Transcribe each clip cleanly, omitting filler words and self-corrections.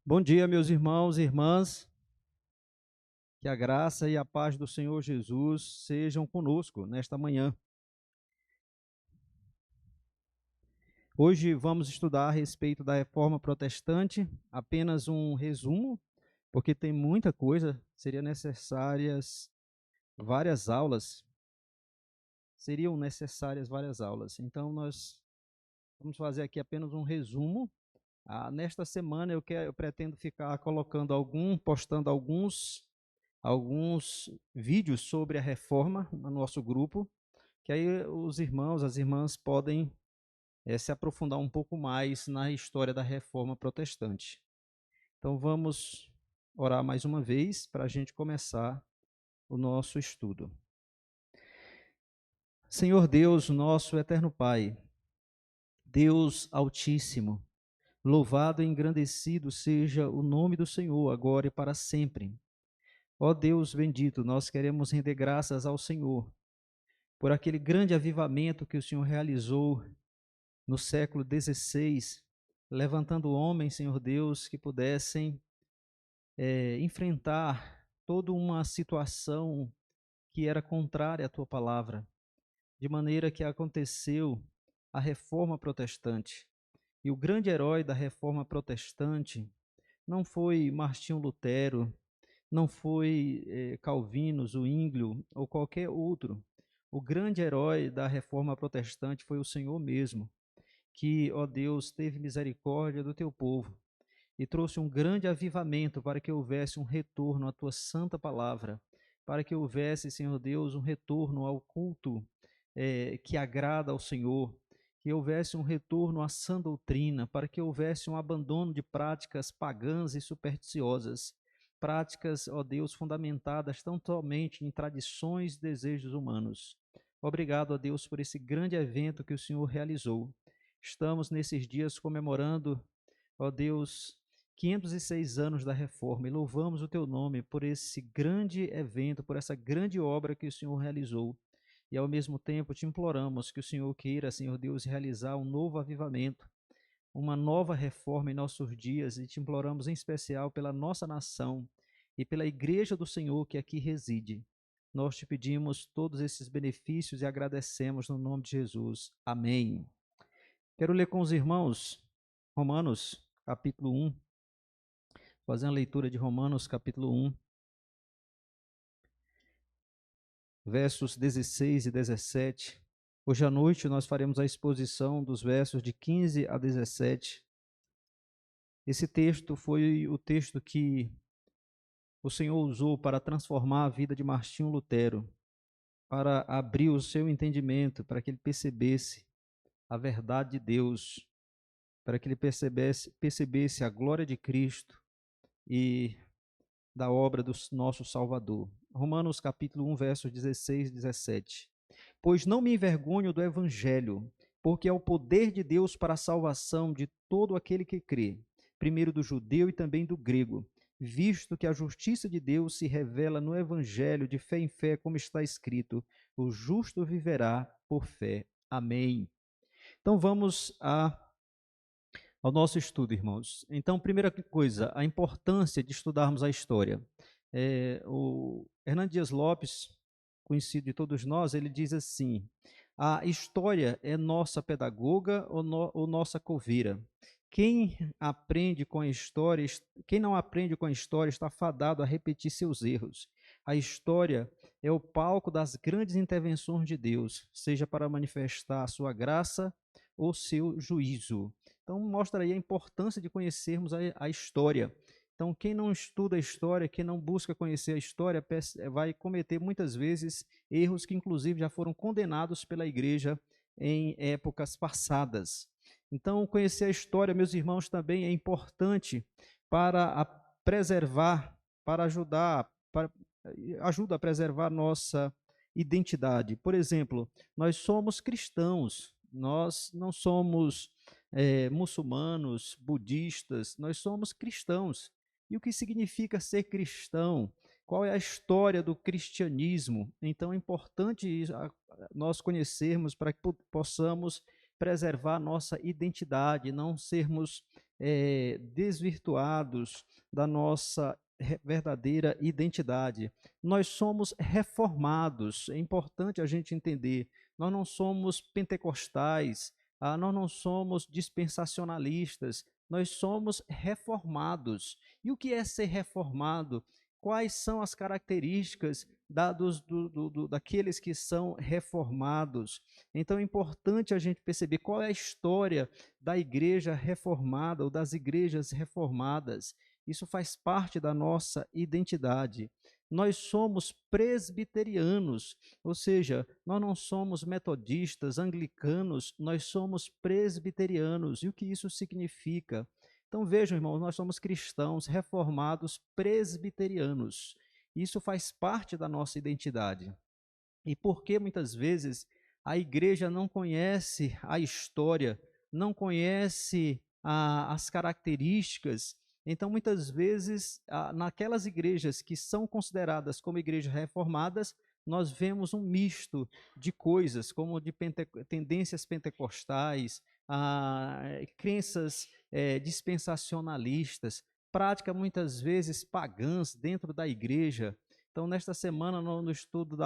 Bom dia, meus irmãos e irmãs. Que a graça e a paz do Senhor Jesus sejam conosco nesta manhã. Hoje vamos estudar a respeito da Reforma Protestante, apenas um resumo, porque tem muita coisa, várias aulas, seriam necessárias várias aulas. Então nós vamos fazer aqui apenas um resumo. Nesta semana eu pretendo ficar postando alguns vídeos sobre a reforma no nosso grupo, que aí os irmãos, as irmãs podem se aprofundar um pouco mais na história da reforma protestante. Então vamos orar mais uma vez para a gente começar o nosso estudo. Senhor Deus, nosso eterno Pai, Deus Altíssimo, louvado e engrandecido seja o nome do Senhor, agora e para sempre. Ó Deus bendito, nós queremos render graças ao Senhor por aquele grande avivamento que o Senhor realizou no século XVI, levantando homens, Senhor Deus, que pudessem enfrentar toda uma situação que era contrária à tua palavra, de maneira que aconteceu a reforma protestante. E o grande herói da reforma protestante não foi Martinho Lutero, não foi Calvino, Zwinglio ou qualquer outro. O grande herói da reforma protestante foi o Senhor mesmo, que, ó Deus, teve misericórdia do teu povo e trouxe um grande avivamento para que houvesse um retorno à tua santa palavra, para que houvesse, Senhor Deus, um retorno ao culto que agrada ao Senhor, que houvesse um retorno à sã doutrina, para que houvesse um abandono de práticas pagãs e supersticiosas, práticas, ó Deus, fundamentadas tão somente em tradições e desejos humanos. Obrigado, ó Deus, por esse grande evento que o Senhor realizou. Estamos nesses dias comemorando, ó Deus, 506 anos da reforma, e louvamos o teu nome por esse grande evento, por essa grande obra que o Senhor realizou. E ao mesmo tempo te imploramos que o Senhor queira, Senhor Deus, realizar um novo avivamento, uma nova reforma em nossos dias, e te imploramos em especial pela nossa nação e pela igreja do Senhor que aqui reside. Nós te pedimos todos esses benefícios e agradecemos no nome de Jesus. Amém. Quero ler com os irmãos Romanos, capítulo 1, fazer a leitura de Romanos, capítulo 1, versos 16 e 17. Hoje à noite nós faremos a exposição dos versos de 15 a 17. Esse texto foi o texto que o Senhor usou para transformar a vida de Martinho Lutero, para abrir o seu entendimento, para que ele percebesse a verdade de Deus, para que ele percebesse a glória de Cristo e da obra do nosso Salvador. Romanos capítulo 1, versos 16 e 17. Pois não me envergonho do evangelho, porque é o poder de Deus para a salvação de todo aquele que crê, primeiro do judeu e também do grego, visto que a justiça de Deus se revela no evangelho de fé em fé, como está escrito: o justo viverá por fé. Amém. Então vamos ao nosso estudo, irmãos. Então, primeira coisa, a importância de estudarmos a história. O Hernando Dias Lopes, conhecido de todos nós, ele diz assim: a história é nossa pedagoga ou nossa coveira. Quem aprende com a história, quem não aprende com a história está fadado a repetir seus erros. A história é o palco das grandes intervenções de Deus, seja para manifestar a sua graça ou seu juízo. Então, mostra aí a importância de conhecermos a história. Então, quem não estuda a história, quem não busca conhecer a história, vai cometer muitas vezes erros que, inclusive, já foram condenados pela igreja em épocas passadas. Então, conhecer a história, meus irmãos, também é importante para preservar, para ajudar, ajuda a preservar nossa identidade. Por exemplo, nós somos cristãos, nós não somos muçulmanos, budistas, nós somos cristãos. E o que significa ser cristão? Qual é a história do cristianismo? Então é importante nós conhecermos para que possamos preservar nossa identidade, não sermos desvirtuados da nossa verdadeira identidade. Nós somos reformados, é importante a gente entender. Nós não somos pentecostais, nós não somos dispensacionalistas, nós somos reformados. E o que é ser reformado? Quais são as características daqueles que são reformados? Então é importante a gente perceber qual é a história da igreja reformada ou das igrejas reformadas. Isso faz parte da nossa identidade. Nós somos presbiterianos, ou seja, nós não somos metodistas, anglicanos, nós somos presbiterianos. E o que isso significa? Então vejam, irmãos, nós somos cristãos reformados presbiterianos. Isso faz parte da nossa identidade. E por que muitas vezes a igreja não conhece a história, não conhece as características? Então, muitas vezes, naquelas igrejas que são consideradas como igrejas reformadas, nós vemos um misto de coisas, como de tendências pentecostais, crenças dispensacionalistas, prática muitas vezes pagãs dentro da igreja. Então, nesta semana, no estudo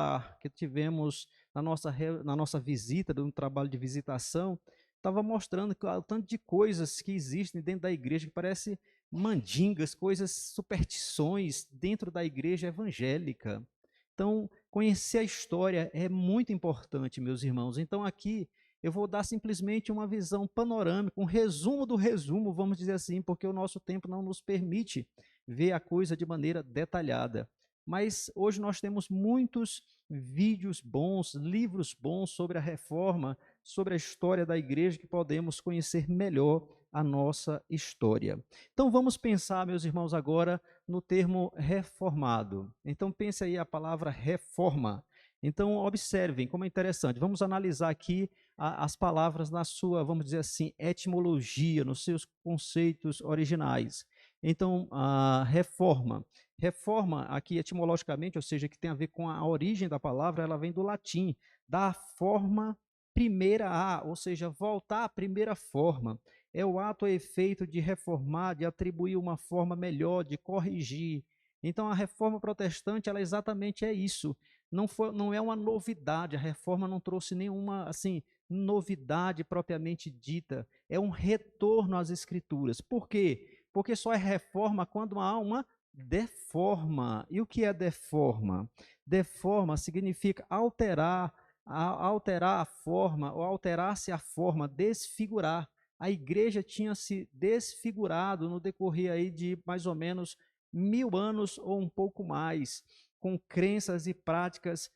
que tivemos na nossa visita, no trabalho de visitação, estava mostrando o tanto de coisas que existem dentro da igreja, que parece mandingas, coisas, superstições dentro da igreja evangélica. Então, conhecer a história é muito importante, meus irmãos. Então, aqui eu vou dar simplesmente uma visão panorâmica, um resumo do resumo, vamos dizer assim, porque o nosso tempo não nos permite ver a coisa de maneira detalhada. Mas hoje nós temos muitos vídeos bons, livros bons sobre a reforma, sobre a história da igreja, que podemos conhecer melhor a nossa história. Então vamos pensar, meus irmãos, agora no termo reformado. Então pense aí a palavra reforma. Então observem como é interessante. Vamos analisar aqui as palavras na sua, vamos dizer assim, etimologia, nos seus conceitos originais. Então, a reforma. Reforma, aqui etimologicamente, ou seja, que tem a ver com a origem da palavra, ela vem do latim, da forma primeira a, ou seja, voltar à primeira forma. É o ato ou efeito de reformar, de atribuir uma forma melhor, de corrigir. Então, a reforma protestante, ela exatamente é isso. Não é uma novidade, a reforma não trouxe nenhuma, assim, novidade propriamente dita. É um retorno às escrituras. Por quê? Porque só é reforma quando há uma deforma. E o que é deforma? Deforma significa alterar a forma, ou alterar-se a forma, desfigurar. A igreja tinha se desfigurado no decorrer aí de mais ou menos 1000 anos ou um pouco mais, com crenças e práticas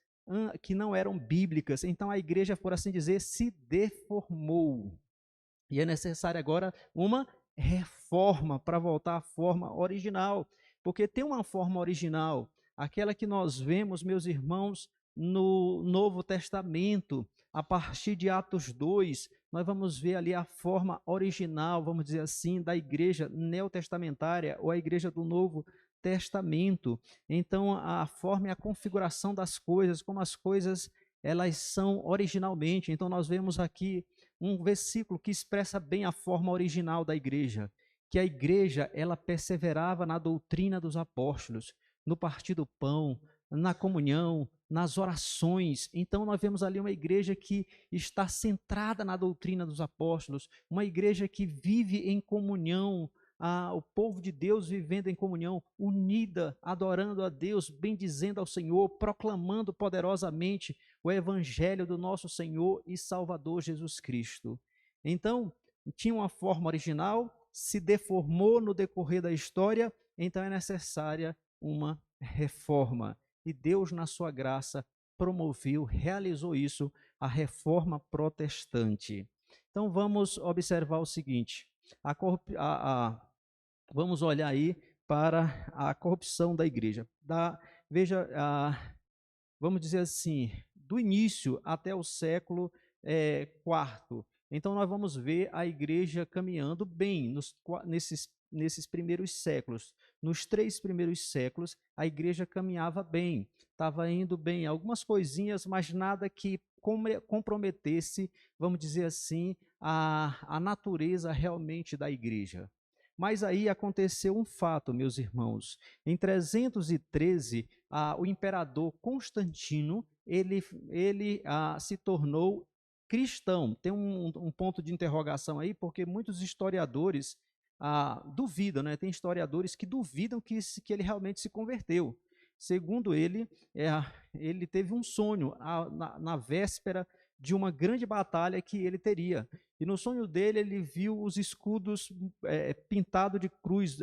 que não eram bíblicas. Então a igreja, por assim dizer, se deformou. E é necessária agora uma reforma para voltar à forma original, porque tem uma forma original, aquela que nós vemos, meus irmãos, no Novo Testamento, a partir de Atos 2, nós vamos ver ali a forma original, vamos dizer assim, da igreja neotestamentária ou a igreja do Novo Testamento. Então, a forma e a configuração das coisas, como as coisas elas são originalmente. Então, nós vemos aqui um versículo que expressa bem a forma original da igreja, que a igreja, ela perseverava na doutrina dos apóstolos, no partir do pão, na comunhão, nas orações. Então nós vemos ali uma igreja que está centrada na doutrina dos apóstolos, uma igreja que vive em comunhão, o povo de Deus vivendo em comunhão, unida, adorando a Deus, bendizendo ao Senhor, proclamando poderosamente o evangelho do nosso Senhor e Salvador Jesus Cristo. Então, tinha uma forma original, se deformou no decorrer da história, então é necessária uma reforma. E Deus, na sua graça, promoveu, realizou isso, a reforma protestante. Então, vamos observar o seguinte, vamos olhar aí para a corrupção da igreja. Veja, vamos dizer assim, do início até o século IV. Então, nós vamos ver a igreja caminhando bem nesses primeiros séculos. Nos 3 primeiros séculos, a igreja caminhava bem, estava indo bem. Algumas coisinhas, mas nada que comprometesse, vamos dizer assim, a natureza realmente da igreja. Mas aí aconteceu um fato, meus irmãos. Em 313, o imperador Constantino, ele se tornou cristão. Tem um ponto de interrogação aí, porque muitos historiadores duvidam, né? Tem historiadores que duvidam que ele realmente se converteu. Segundo ele, ele teve um sonho na véspera de uma grande batalha que ele teria. E no sonho dele, ele viu os escudos pintados de cruz,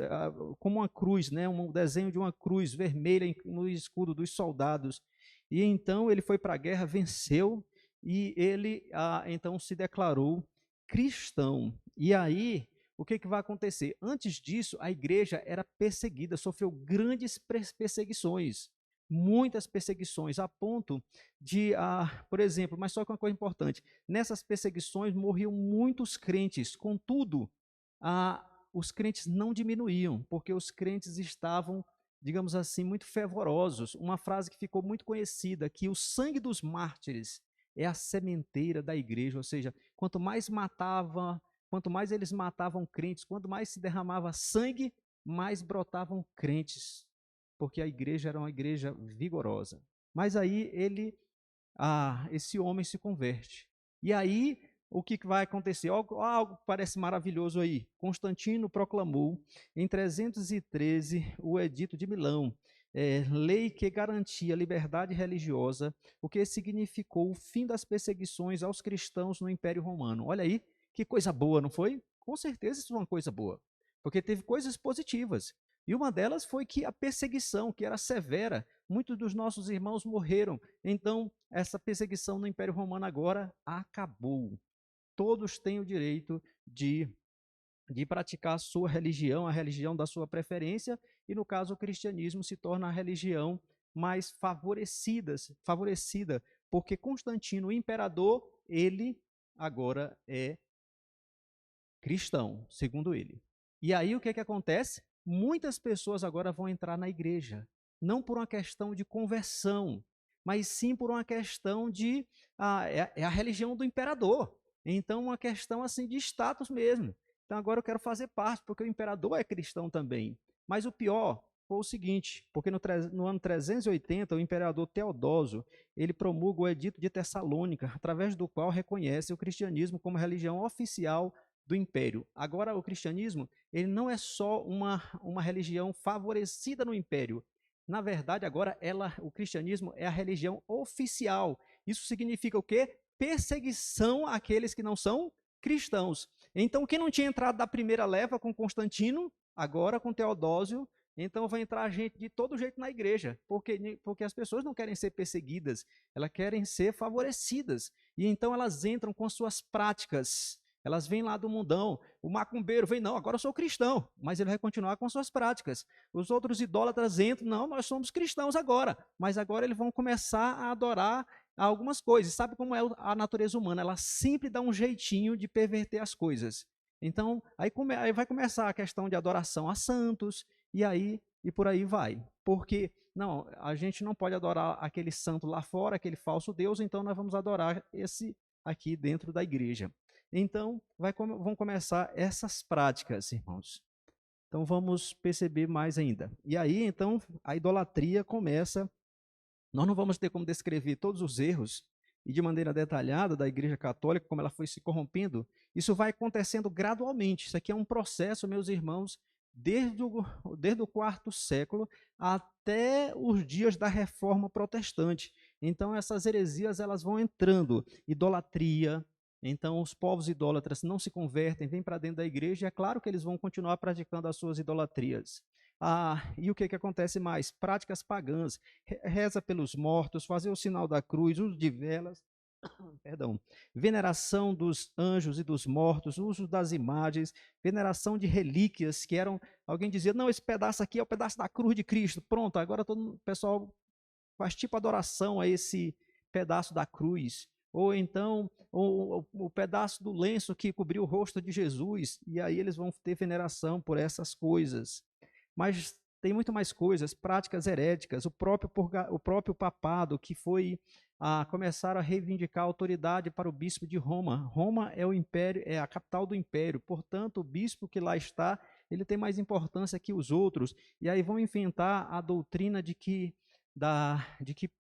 como uma cruz, né? Um desenho de uma cruz vermelha no escudo dos soldados. E então ele foi para a guerra, venceu, e ele então se declarou cristão. E aí, o que vai acontecer? Antes disso, a igreja era perseguida, sofreu grandes perseguições, muitas perseguições, a ponto de, por exemplo, mas só que uma coisa importante, nessas perseguições morriam muitos crentes, contudo, os crentes não diminuíam, porque os crentes estavam, digamos assim, muito fervorosos. Uma frase que ficou muito conhecida, que o sangue dos mártires é a sementeira da igreja, ou seja, quanto mais eles matavam crentes, quanto mais se derramava sangue, mais brotavam crentes, porque a igreja era uma igreja vigorosa. Mas aí esse homem se converte. E aí, o que vai acontecer? Algo que parece maravilhoso aí. Constantino proclamou em 313 o Edito de Milão, lei que garantia liberdade religiosa, o que significou o fim das perseguições aos cristãos no Império Romano. Olha aí, que coisa boa, não foi? Com certeza isso é uma coisa boa, porque teve coisas positivas. E uma delas foi que a perseguição, que era severa, muitos dos nossos irmãos morreram. Então, essa perseguição no Império Romano agora acabou. Todos têm o direito de praticar a sua religião, a religião da sua preferência, e no caso o cristianismo se torna a religião mais favorecida, porque Constantino, o imperador, ele agora é cristão, segundo ele. E aí o que acontece? Muitas pessoas agora vão entrar na igreja, não por uma questão de conversão, mas sim por uma questão de é a religião do imperador. Então, uma questão assim de status mesmo. Então, agora eu quero fazer parte, porque o imperador é cristão também. Mas o pior foi o seguinte, porque no ano 380, o imperador Teodósio, ele promulga o Edito de Tessalônica, através do qual reconhece o cristianismo como religião oficial do império. Agora, o cristianismo, ele não é só uma religião favorecida no império. Na verdade, agora o cristianismo é a religião oficial. Isso significa o quê? Perseguição àqueles que não são cristãos. Então, quem não tinha entrado da primeira leva com Constantino, agora com Teodósio, então vai entrar gente de todo jeito na igreja, porque as pessoas não querem ser perseguidas, elas querem ser favorecidas. E então elas entram com suas práticas. Elas vêm lá do mundão. O macumbeiro vem, não, agora eu sou cristão, mas ele vai continuar com suas práticas. Os outros idólatras entram, não, nós somos cristãos agora, mas agora eles vão começar a adorar algumas coisas. Sabe como é a natureza humana? Ela sempre dá um jeitinho de perverter as coisas. Então, aí vai começar a questão de adoração a santos, e por aí vai. Porque, não, a gente não pode adorar aquele santo lá fora, aquele falso Deus, então nós vamos adorar esse aqui dentro da igreja. Então, vão começar essas práticas, irmãos. Então, vamos perceber mais ainda. E aí, então, a idolatria começa. Nós não vamos ter como descrever todos os erros e de maneira detalhada da Igreja Católica, como ela foi se corrompendo. Isso vai acontecendo gradualmente. Isso aqui é um processo, meus irmãos, desde o quarto século até os dias da Reforma Protestante. Então, essas heresias elas vão entrando. Idolatria. Então, os povos idólatras não se convertem, vêm para dentro da igreja, e é claro que eles vão continuar praticando as suas idolatrias. E o que acontece mais? Práticas pagãs, reza pelos mortos, fazer o sinal da cruz, uso de velas, perdão, veneração dos anjos e dos mortos, uso das imagens, veneração de relíquias, que eram, alguém dizia, não, esse pedaço aqui é o pedaço da cruz de Cristo, pronto, agora todo o pessoal faz tipo adoração a esse pedaço da cruz, ou então o pedaço do lenço que cobriu o rosto de Jesus, e aí eles vão ter veneração por essas coisas. Mas tem muito mais coisas, práticas heréticas, o próprio papado, que foi começaram a reivindicar a autoridade para o bispo de Roma. Roma é o império, é a capital do império, portanto, o bispo que lá está ele tem mais importância que os outros. E aí vão inventar a doutrina de que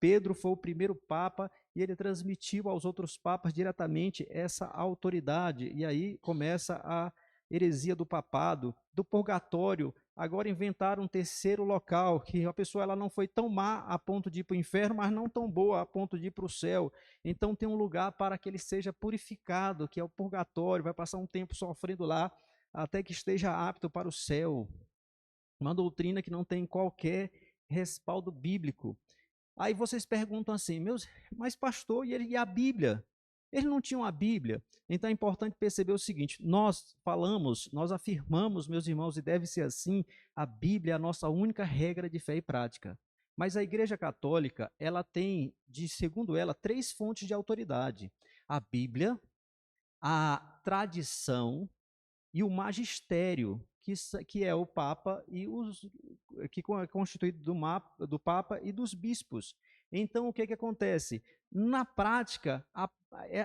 Pedro foi o primeiro papa e ele transmitiu aos outros papas diretamente essa autoridade. E aí começa a heresia do papado, do purgatório. Agora inventaram um terceiro local, que a pessoa ela não foi tão má a ponto de ir para o inferno, mas não tão boa a ponto de ir para o céu. Então tem um lugar para que ele seja purificado, que é o purgatório, vai passar um tempo sofrendo lá, até que esteja apto para o céu. Uma doutrina que não tem qualquer respaldo bíblico. Aí vocês perguntam assim, mas pastor, e a Bíblia? Eles não tinham a Bíblia. Então é importante perceber o seguinte: nós afirmamos, meus irmãos, e deve ser assim, a Bíblia é a nossa única regra de fé e prática. Mas a Igreja Católica, ela tem, segundo ela, três fontes de autoridade: a Bíblia, a tradição e o magistério, que é o Papa que é constituído do Papa e dos bispos. Então, o que acontece? Na prática,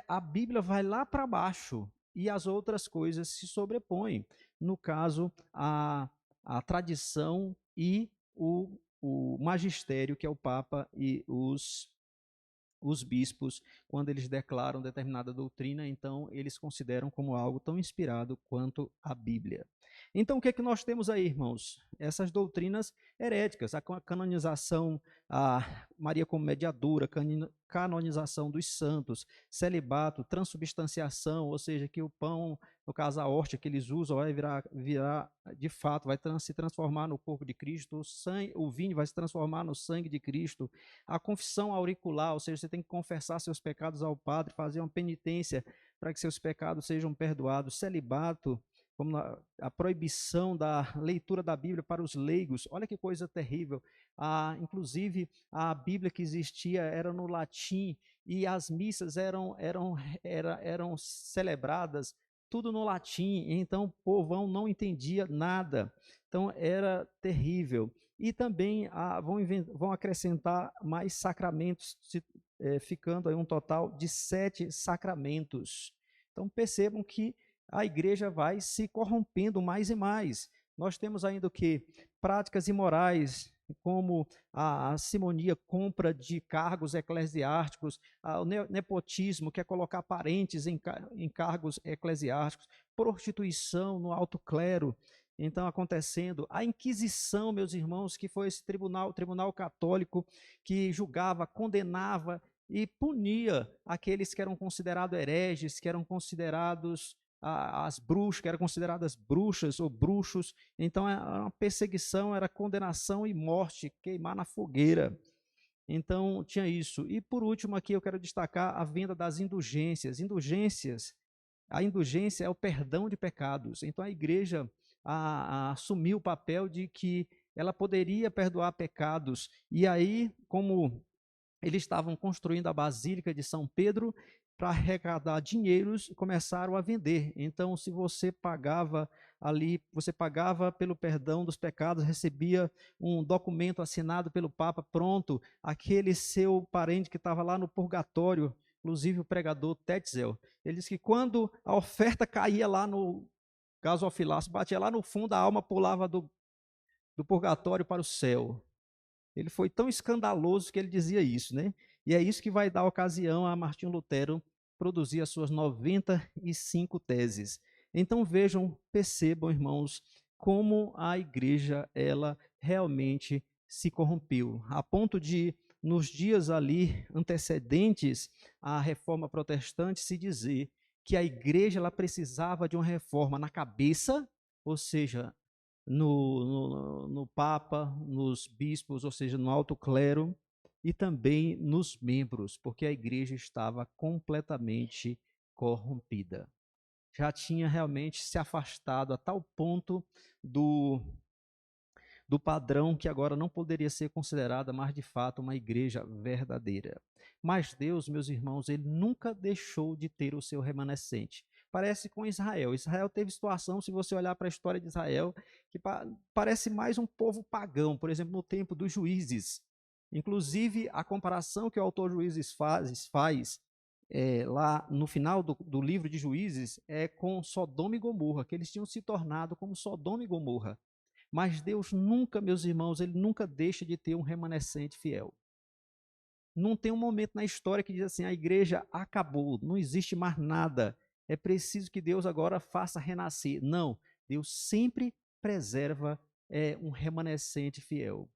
a Bíblia vai lá para baixo e as outras coisas se sobrepõem. No caso, a tradição e o magistério, que é o Papa e os bispos, quando eles declaram determinada doutrina, então eles consideram como algo tão inspirado quanto a Bíblia. Então, o que é que nós temos aí, irmãos? Essas doutrinas heréticas, a canonização, a Maria como mediadora, canonização dos santos, celibato, transubstanciação, ou seja, que o pão, no caso a hóstia que eles usam, vai virar de fato, vai se transformar no corpo de Cristo, o vinho vai se transformar no sangue de Cristo, a confissão auricular, ou seja, você tem que confessar seus pecados ao Padre, fazer uma penitência para que seus pecados sejam perdoados, celibato, como a proibição da leitura da Bíblia para os leigos, olha que coisa terrível. Inclusive, a Bíblia que existia era no latim e as missas eram celebradas tudo no latim, então o povão não entendia nada, então era terrível. E também vão acrescentar mais sacramentos, ficando aí um total de 7 sacramentos. Então percebam que a igreja vai se corrompendo mais e mais. Nós temos ainda o que? Práticas imorais, como a simonia, compra de cargos eclesiásticos, o nepotismo, que é colocar parentes em cargos eclesiásticos, prostituição no alto clero. Então, acontecendo a Inquisição, meus irmãos, que foi esse o tribunal católico que julgava, condenava e punia aqueles que eram considerados hereges, que eram considerados as bruxas, que eram consideradas bruxas ou bruxos. Então, a perseguição era condenação e morte, queimar na fogueira. Então, tinha isso. E, por último, aqui eu quero destacar a venda das indulgências. A indulgência é o perdão de pecados. Então, a igreja assumiu o papel de que ela poderia perdoar pecados. E aí, como eles estavam construindo a Basílica de São Pedro, para arrecadar dinheiros, começaram a vender. Então, se você pagava ali, você pagava pelo perdão dos pecados, recebia um documento assinado pelo Papa, pronto, aquele seu parente que estava lá no purgatório, inclusive o pregador Tetzel, ele disse que quando a oferta caía lá no gasofilaço, batia lá no fundo, a alma pulava do purgatório para o céu. Ele foi tão escandaloso que ele dizia isso, né? E é isso que vai dar ocasião a Martinho Lutero produzir as suas 95 teses. Então vejam, percebam, irmãos, como a igreja ela realmente se corrompeu, a ponto de nos dias ali antecedentes à reforma protestante se dizer que a igreja ela precisava de uma reforma na cabeça, ou seja, no Papa, nos bispos, ou seja, no alto clero, e também nos membros, porque a igreja estava completamente corrompida. Já tinha realmente se afastado a tal ponto do padrão que agora não poderia ser considerada mais de fato uma igreja verdadeira. Mas Deus, meus irmãos, ele nunca deixou de ter o seu remanescente. Parece com Israel. Israel teve situação, se você olhar para a história de Israel, que parece mais um povo pagão, por exemplo, no tempo dos juízes. Inclusive, a comparação que o autor Juízes faz lá no final do livro de Juízes, é com Sodoma e Gomorra, que eles tinham se tornado como Sodoma e Gomorra. Mas Deus nunca, meus irmãos, ele nunca deixa de ter um remanescente fiel. Não tem um momento na história que diz assim, a igreja acabou, não existe mais nada, é preciso que Deus agora faça renascer. Não, Deus sempre preserva um remanescente fiel.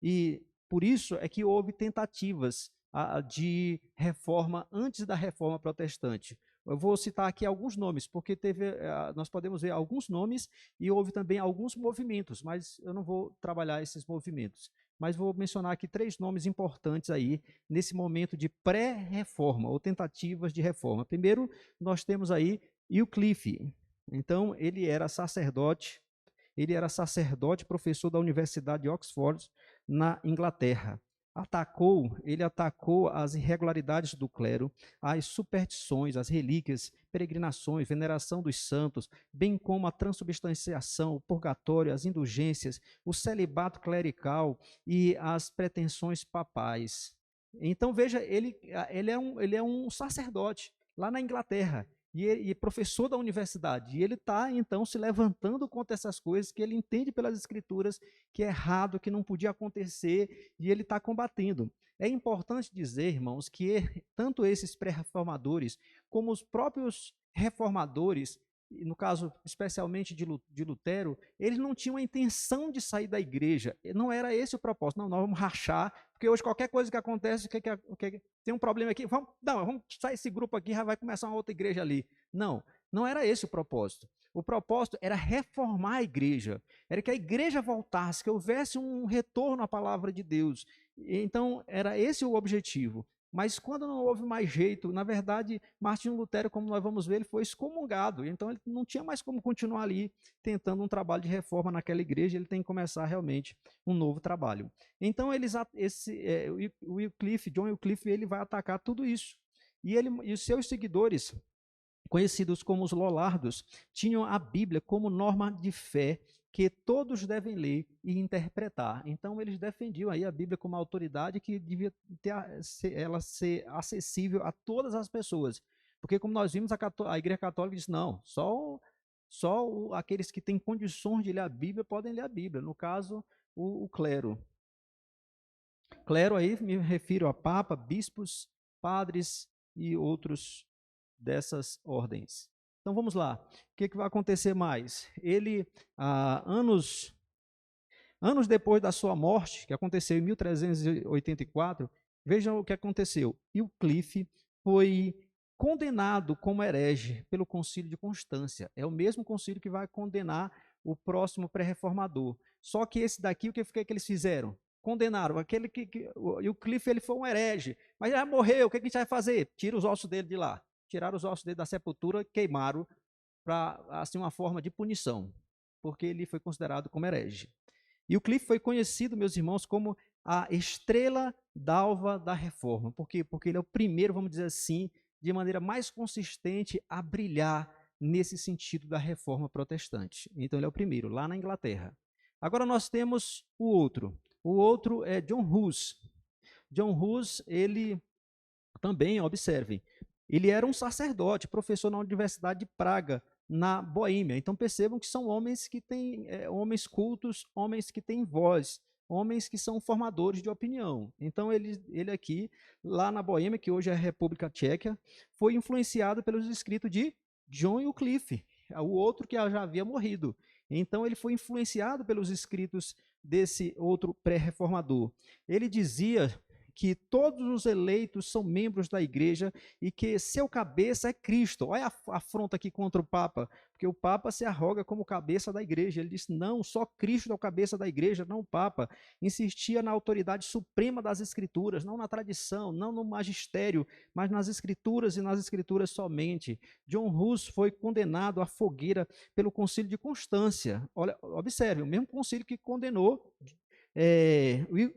E por isso é que houve tentativas de reforma antes da reforma protestante. Eu vou citar aqui alguns nomes, porque nós podemos ver alguns nomes e houve também alguns movimentos, mas eu não vou trabalhar esses movimentos. Mas vou mencionar aqui 3 nomes importantes aí, nesse momento de pré-reforma, ou tentativas de reforma. Primeiro, nós temos aí Wycliffe. Então, ele era sacerdote professor da Universidade de Oxford, na Inglaterra. Ele atacou as irregularidades do clero, as superstições, as relíquias, peregrinações, veneração dos santos, bem como a transubstanciação, o purgatório, as indulgências, o celibato clerical e as pretensões papais. Então, veja, ele é um sacerdote lá na Inglaterra e professor da universidade. E ele está, então, se levantando contra essas coisas que ele entende pelas escrituras que é errado, que não podia acontecer, e ele está combatendo. É importante dizer, irmãos, que tanto esses pré-reformadores como os próprios reformadores, no caso especialmente de Lutero, eles não tinham a intenção de sair da igreja. Não era esse o propósito. Não, nós vamos rachar, porque hoje qualquer coisa que acontece, tem um problema aqui, vamos sair esse grupo aqui, já vai começar uma outra igreja ali. Não, não era esse o propósito. O propósito era reformar a igreja, era que a igreja voltasse, que houvesse um retorno à palavra de Deus. Então, era esse o objetivo. Mas quando não houve mais jeito, na verdade, Martinho Lutero, como nós vamos ver, ele foi excomungado. Então, ele não tinha mais como continuar ali tentando um trabalho de reforma naquela igreja, ele tem que começar realmente um novo trabalho. Então, John Wycliffe, ele vai atacar tudo isso. E os seus seguidores, conhecidos como os Lollardos, tinham a Bíblia como norma de fé que todos devem ler e interpretar. Então, eles defendiam aí a Bíblia como autoridade que devia ela ser acessível a todas as pessoas. Porque, como nós vimos, a Igreja Católica diz, não, só aqueles que têm condições de ler a Bíblia podem ler a Bíblia. No caso, o clero. Clero aí me refiro a papa, bispos, padres e outros dessas ordens. Então vamos lá. O que vai acontecer mais? Ele, anos depois da sua morte, que aconteceu em 1384, vejam o que aconteceu. Wycliffe foi condenado como herege pelo Concílio de Constância. É o mesmo concílio que vai condenar o próximo pré-reformador. Só que esse daqui, o que eles fizeram? Condenaram. O Wycliffe, ele foi um herege, mas já morreu, o que a gente vai fazer? Tira os ossos dele de lá. Tiraram os ossos dele da sepultura, queimaram para assim uma forma de punição, porque ele foi considerado como herege. E o Wycliffe foi conhecido, meus irmãos, como a estrela d'alva da reforma. Por quê? Porque ele é o primeiro, vamos dizer assim, de maneira mais consistente a brilhar nesse sentido da reforma protestante. Então ele é o primeiro, lá na Inglaterra. Agora nós temos o outro. O outro é John Hus. John Hus, ele também, observem, ele era um sacerdote, professor na Universidade de Praga, na Boêmia. Então percebam que são homens que têm, homens cultos, homens que têm voz, homens que são formadores de opinião. Então ele aqui, lá na Boêmia, que hoje é a República Tcheca, foi influenciado pelos escritos de John Wycliffe, o outro que já havia morrido. Então ele foi influenciado pelos escritos desse outro pré-reformador. Ele dizia que todos os eleitos são membros da igreja e que seu cabeça é Cristo. Olha a afronta aqui contra o Papa, porque o Papa se arroga como cabeça da igreja. Ele disse, não, só Cristo é o cabeça da igreja, não o Papa. Insistia na autoridade suprema das Escrituras, não na tradição, não no magistério, mas nas Escrituras e nas Escrituras somente. John Hus foi condenado à fogueira pelo Concílio de Constância. Olha, observe, o mesmo concílio que condenou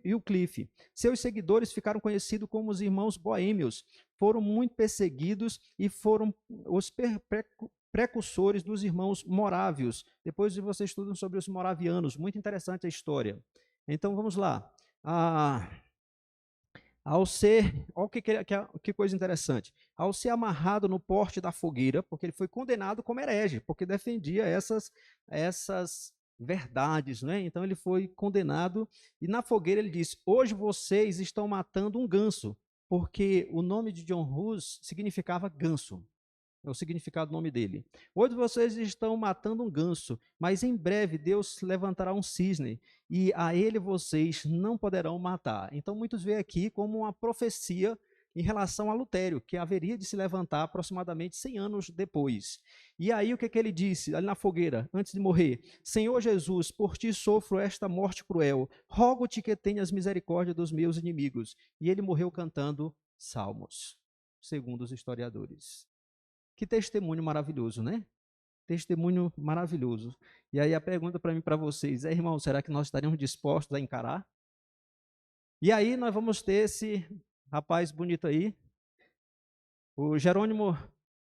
Wycliffe. Seus seguidores ficaram conhecidos como os irmãos boêmios, foram muito perseguidos e foram os precursores dos irmãos morávios. Depois vocês estudam sobre os moravianos, muito interessante a história. Então vamos lá. ao ser, olha que coisa interessante, ao ser amarrado no porte da fogueira, porque ele foi condenado como herege, porque defendia essas verdades, né? Então ele foi condenado, e na fogueira ele disse: hoje vocês estão matando um ganso, porque o nome de John Hus significava ganso. É o significado do nome dele. Hoje vocês estão matando um ganso, mas em breve Deus levantará um cisne, e a ele vocês não poderão matar. Então muitos veem aqui como uma profecia em relação a Lutério, que haveria de se levantar aproximadamente 100 anos depois. E aí o que ele disse ali na fogueira, antes de morrer? Senhor Jesus, por ti sofro esta morte cruel, rogo-te que tenhas misericórdia dos meus inimigos. E ele morreu cantando salmos, segundo os historiadores. Que testemunho maravilhoso, né? Testemunho maravilhoso. E aí a pergunta para mim, para vocês, é, irmão, será que nós estaremos dispostos a encarar? E aí nós vamos ter esse rapaz bonito aí, o Jerônimo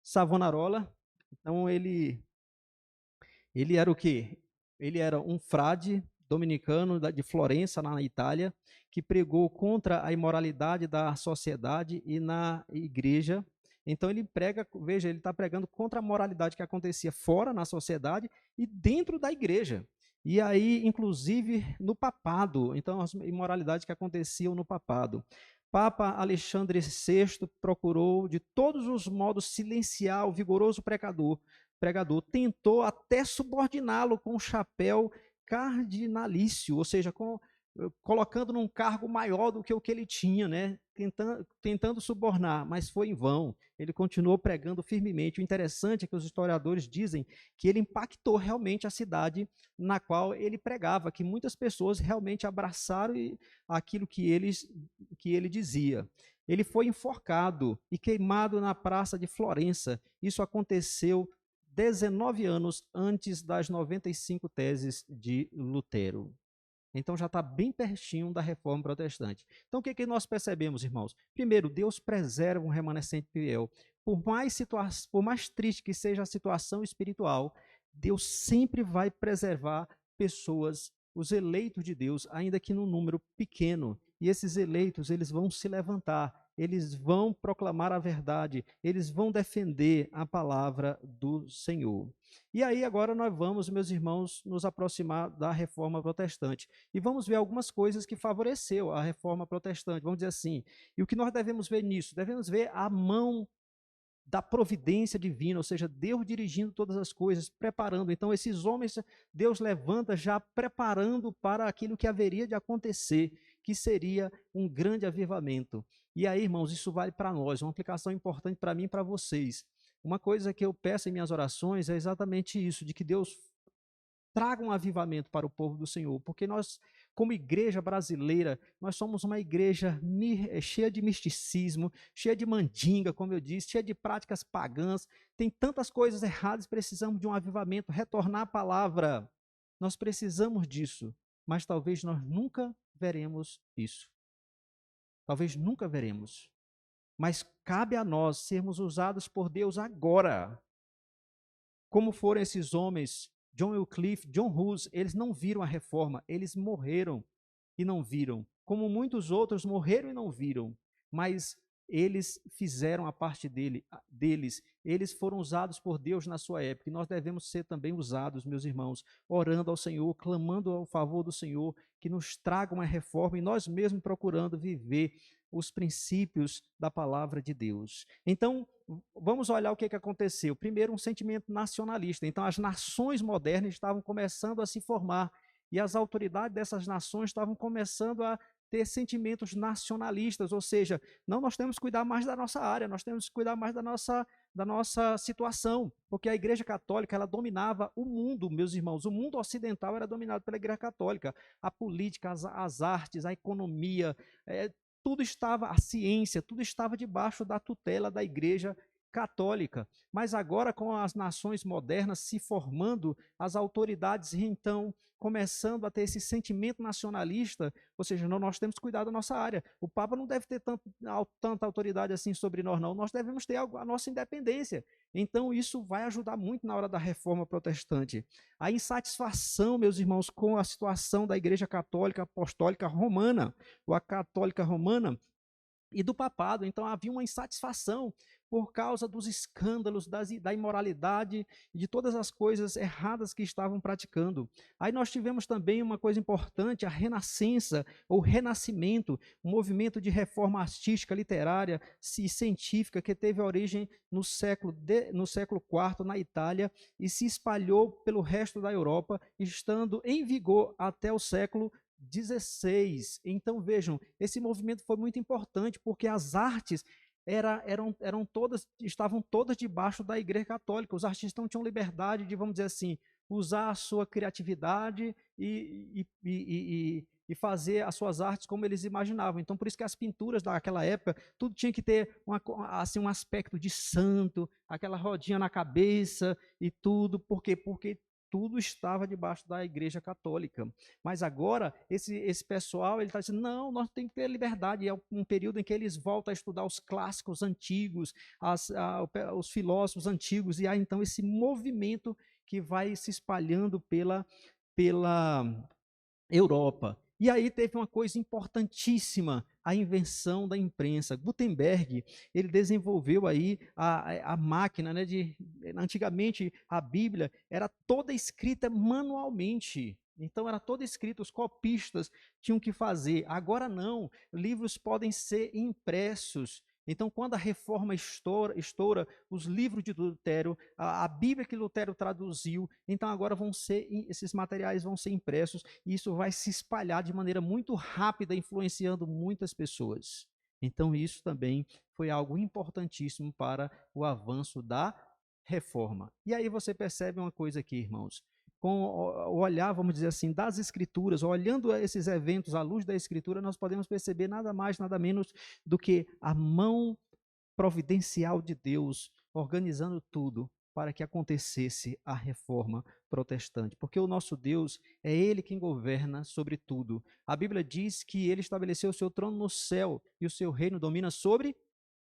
Savonarola. Então ele era o quê? Ele era um frade dominicano de Florença, na Itália, que pregou contra a imoralidade da sociedade e na igreja. Então ele prega, veja, ele está pregando contra a moralidade que acontecia fora na sociedade e dentro da igreja. E aí, inclusive, no papado, então as imoralidades que aconteciam no papado. Papa Alexandre VI procurou de todos os modos silenciar o vigoroso pregador, tentou até subordiná-lo com um chapéu cardinalício, ou seja, colocando num cargo maior do que o que ele tinha, né? Tentando subornar, mas foi em vão. Ele continuou pregando firmemente. O interessante é que os historiadores dizem que ele impactou realmente a cidade na qual ele pregava, que muitas pessoas realmente abraçaram aquilo que ele dizia. Ele foi enforcado e queimado na praça de Florença. Isso aconteceu 19 anos antes das 95 teses de Lutero. Então já está bem pertinho da reforma protestante. Então o que nós percebemos, irmãos? Primeiro, Deus preserva um remanescente fiel. Por mais triste que seja a situação espiritual, Deus sempre vai preservar pessoas, os eleitos de Deus, ainda que num número pequeno. E esses eleitos, eles vão se levantar, eles vão proclamar a verdade, eles vão defender a palavra do Senhor. E aí agora nós vamos, meus irmãos, nos aproximar da reforma protestante. E vamos ver algumas coisas que favoreceu a reforma protestante, vamos dizer assim. E o que nós devemos ver nisso? Devemos ver a mão da providência divina, ou seja, Deus dirigindo todas as coisas, preparando. Então, esses homens, Deus levanta já preparando para aquilo que haveria de acontecer, que seria um grande avivamento. E aí, irmãos, isso vale para nós, uma aplicação importante para mim e para vocês. Uma coisa que eu peço em minhas orações é exatamente isso, de que Deus traga um avivamento para o povo do Senhor, porque nós, como igreja brasileira, nós somos uma igreja cheia de misticismo, cheia de mandinga, como eu disse, cheia de práticas pagãs, tem tantas coisas erradas, precisamos de um avivamento, retornar à palavra, nós precisamos disso, mas talvez nós nunca veremos isso, talvez nunca veremos, mas cabe a nós sermos usados por Deus agora, como foram esses homens, John Wycliffe, John Hus, eles não viram a reforma, eles morreram e não viram. Como muitos outros morreram e não viram, mas eles fizeram a parte deles, eles foram usados por Deus na sua época, e nós devemos ser também usados, meus irmãos, orando ao Senhor, clamando ao favor do Senhor, que nos traga uma reforma, e nós mesmos procurando viver os princípios da palavra de Deus. Então, vamos olhar o que aconteceu. Primeiro, um sentimento nacionalista. Então, as nações modernas estavam começando a se formar, e as autoridades dessas nações estavam começando a ter sentimentos nacionalistas, ou seja, não, nós temos que cuidar mais da nossa área, nós temos que cuidar mais da nossa situação, porque a Igreja Católica, ela dominava o mundo, meus irmãos, o mundo ocidental era dominado pela Igreja Católica, a política, as artes, a economia, tudo estava, a ciência, tudo estava debaixo da tutela da Igreja Católica. Mas agora, com as nações modernas se formando, as autoridades então começando a ter esse sentimento nacionalista, ou seja, nós temos que cuidar da nossa área. O Papa não deve ter tanta autoridade assim sobre nós, não. Nós devemos ter a nossa independência. Então, isso vai ajudar muito na hora da reforma protestante. A insatisfação, meus irmãos, com a situação da Igreja Católica Apostólica Romana, ou a Católica Romana, e do papado. Então havia uma insatisfação por causa dos escândalos, da imoralidade e de todas as coisas erradas que estavam praticando. Aí nós tivemos também uma coisa importante, a renascença, ou renascimento, um movimento de reforma artística, literária e científica que teve origem no século IV na Itália e se espalhou pelo resto da Europa, estando em vigor até o século 16. Então vejam, esse movimento foi muito importante porque as artes estavam todas debaixo da Igreja Católica. Os artistas não tinham liberdade de, vamos dizer assim, usar a sua criatividade e fazer as suas artes como eles imaginavam. Então, por isso que as pinturas daquela época, tudo tinha que ter assim, um aspecto de santo, aquela rodinha na cabeça e tudo. Por quê? Porque tudo estava debaixo da Igreja Católica. Mas agora, esse pessoal, ele está dizendo, não, nós temos que ter liberdade. É um período em que eles voltam a estudar os clássicos antigos, os filósofos antigos, e há então esse movimento que vai se espalhando pela Europa. E aí teve uma coisa importantíssima, a invenção da imprensa. Gutenberg, ele desenvolveu aí a máquina, né, antigamente a Bíblia era toda escrita manualmente. Então era toda escrita, os copistas tinham que fazer. Agora não, livros podem ser impressos. Então, quando a reforma estoura os livros de Lutero, a Bíblia que Lutero traduziu, então agora esses materiais vão ser impressos e isso vai se espalhar de maneira muito rápida, influenciando muitas pessoas. Então, isso também foi algo importantíssimo para o avanço da reforma. E aí você percebe uma coisa aqui, irmãos. Com o olhar, vamos dizer assim, das Escrituras, olhando esses eventos à luz da Escritura, nós podemos perceber nada mais, nada menos do que a mão providencial de Deus organizando tudo para que acontecesse a reforma protestante. Porque o nosso Deus é Ele quem governa sobre tudo. A Bíblia diz que Ele estabeleceu o seu trono no céu e o seu reino domina sobre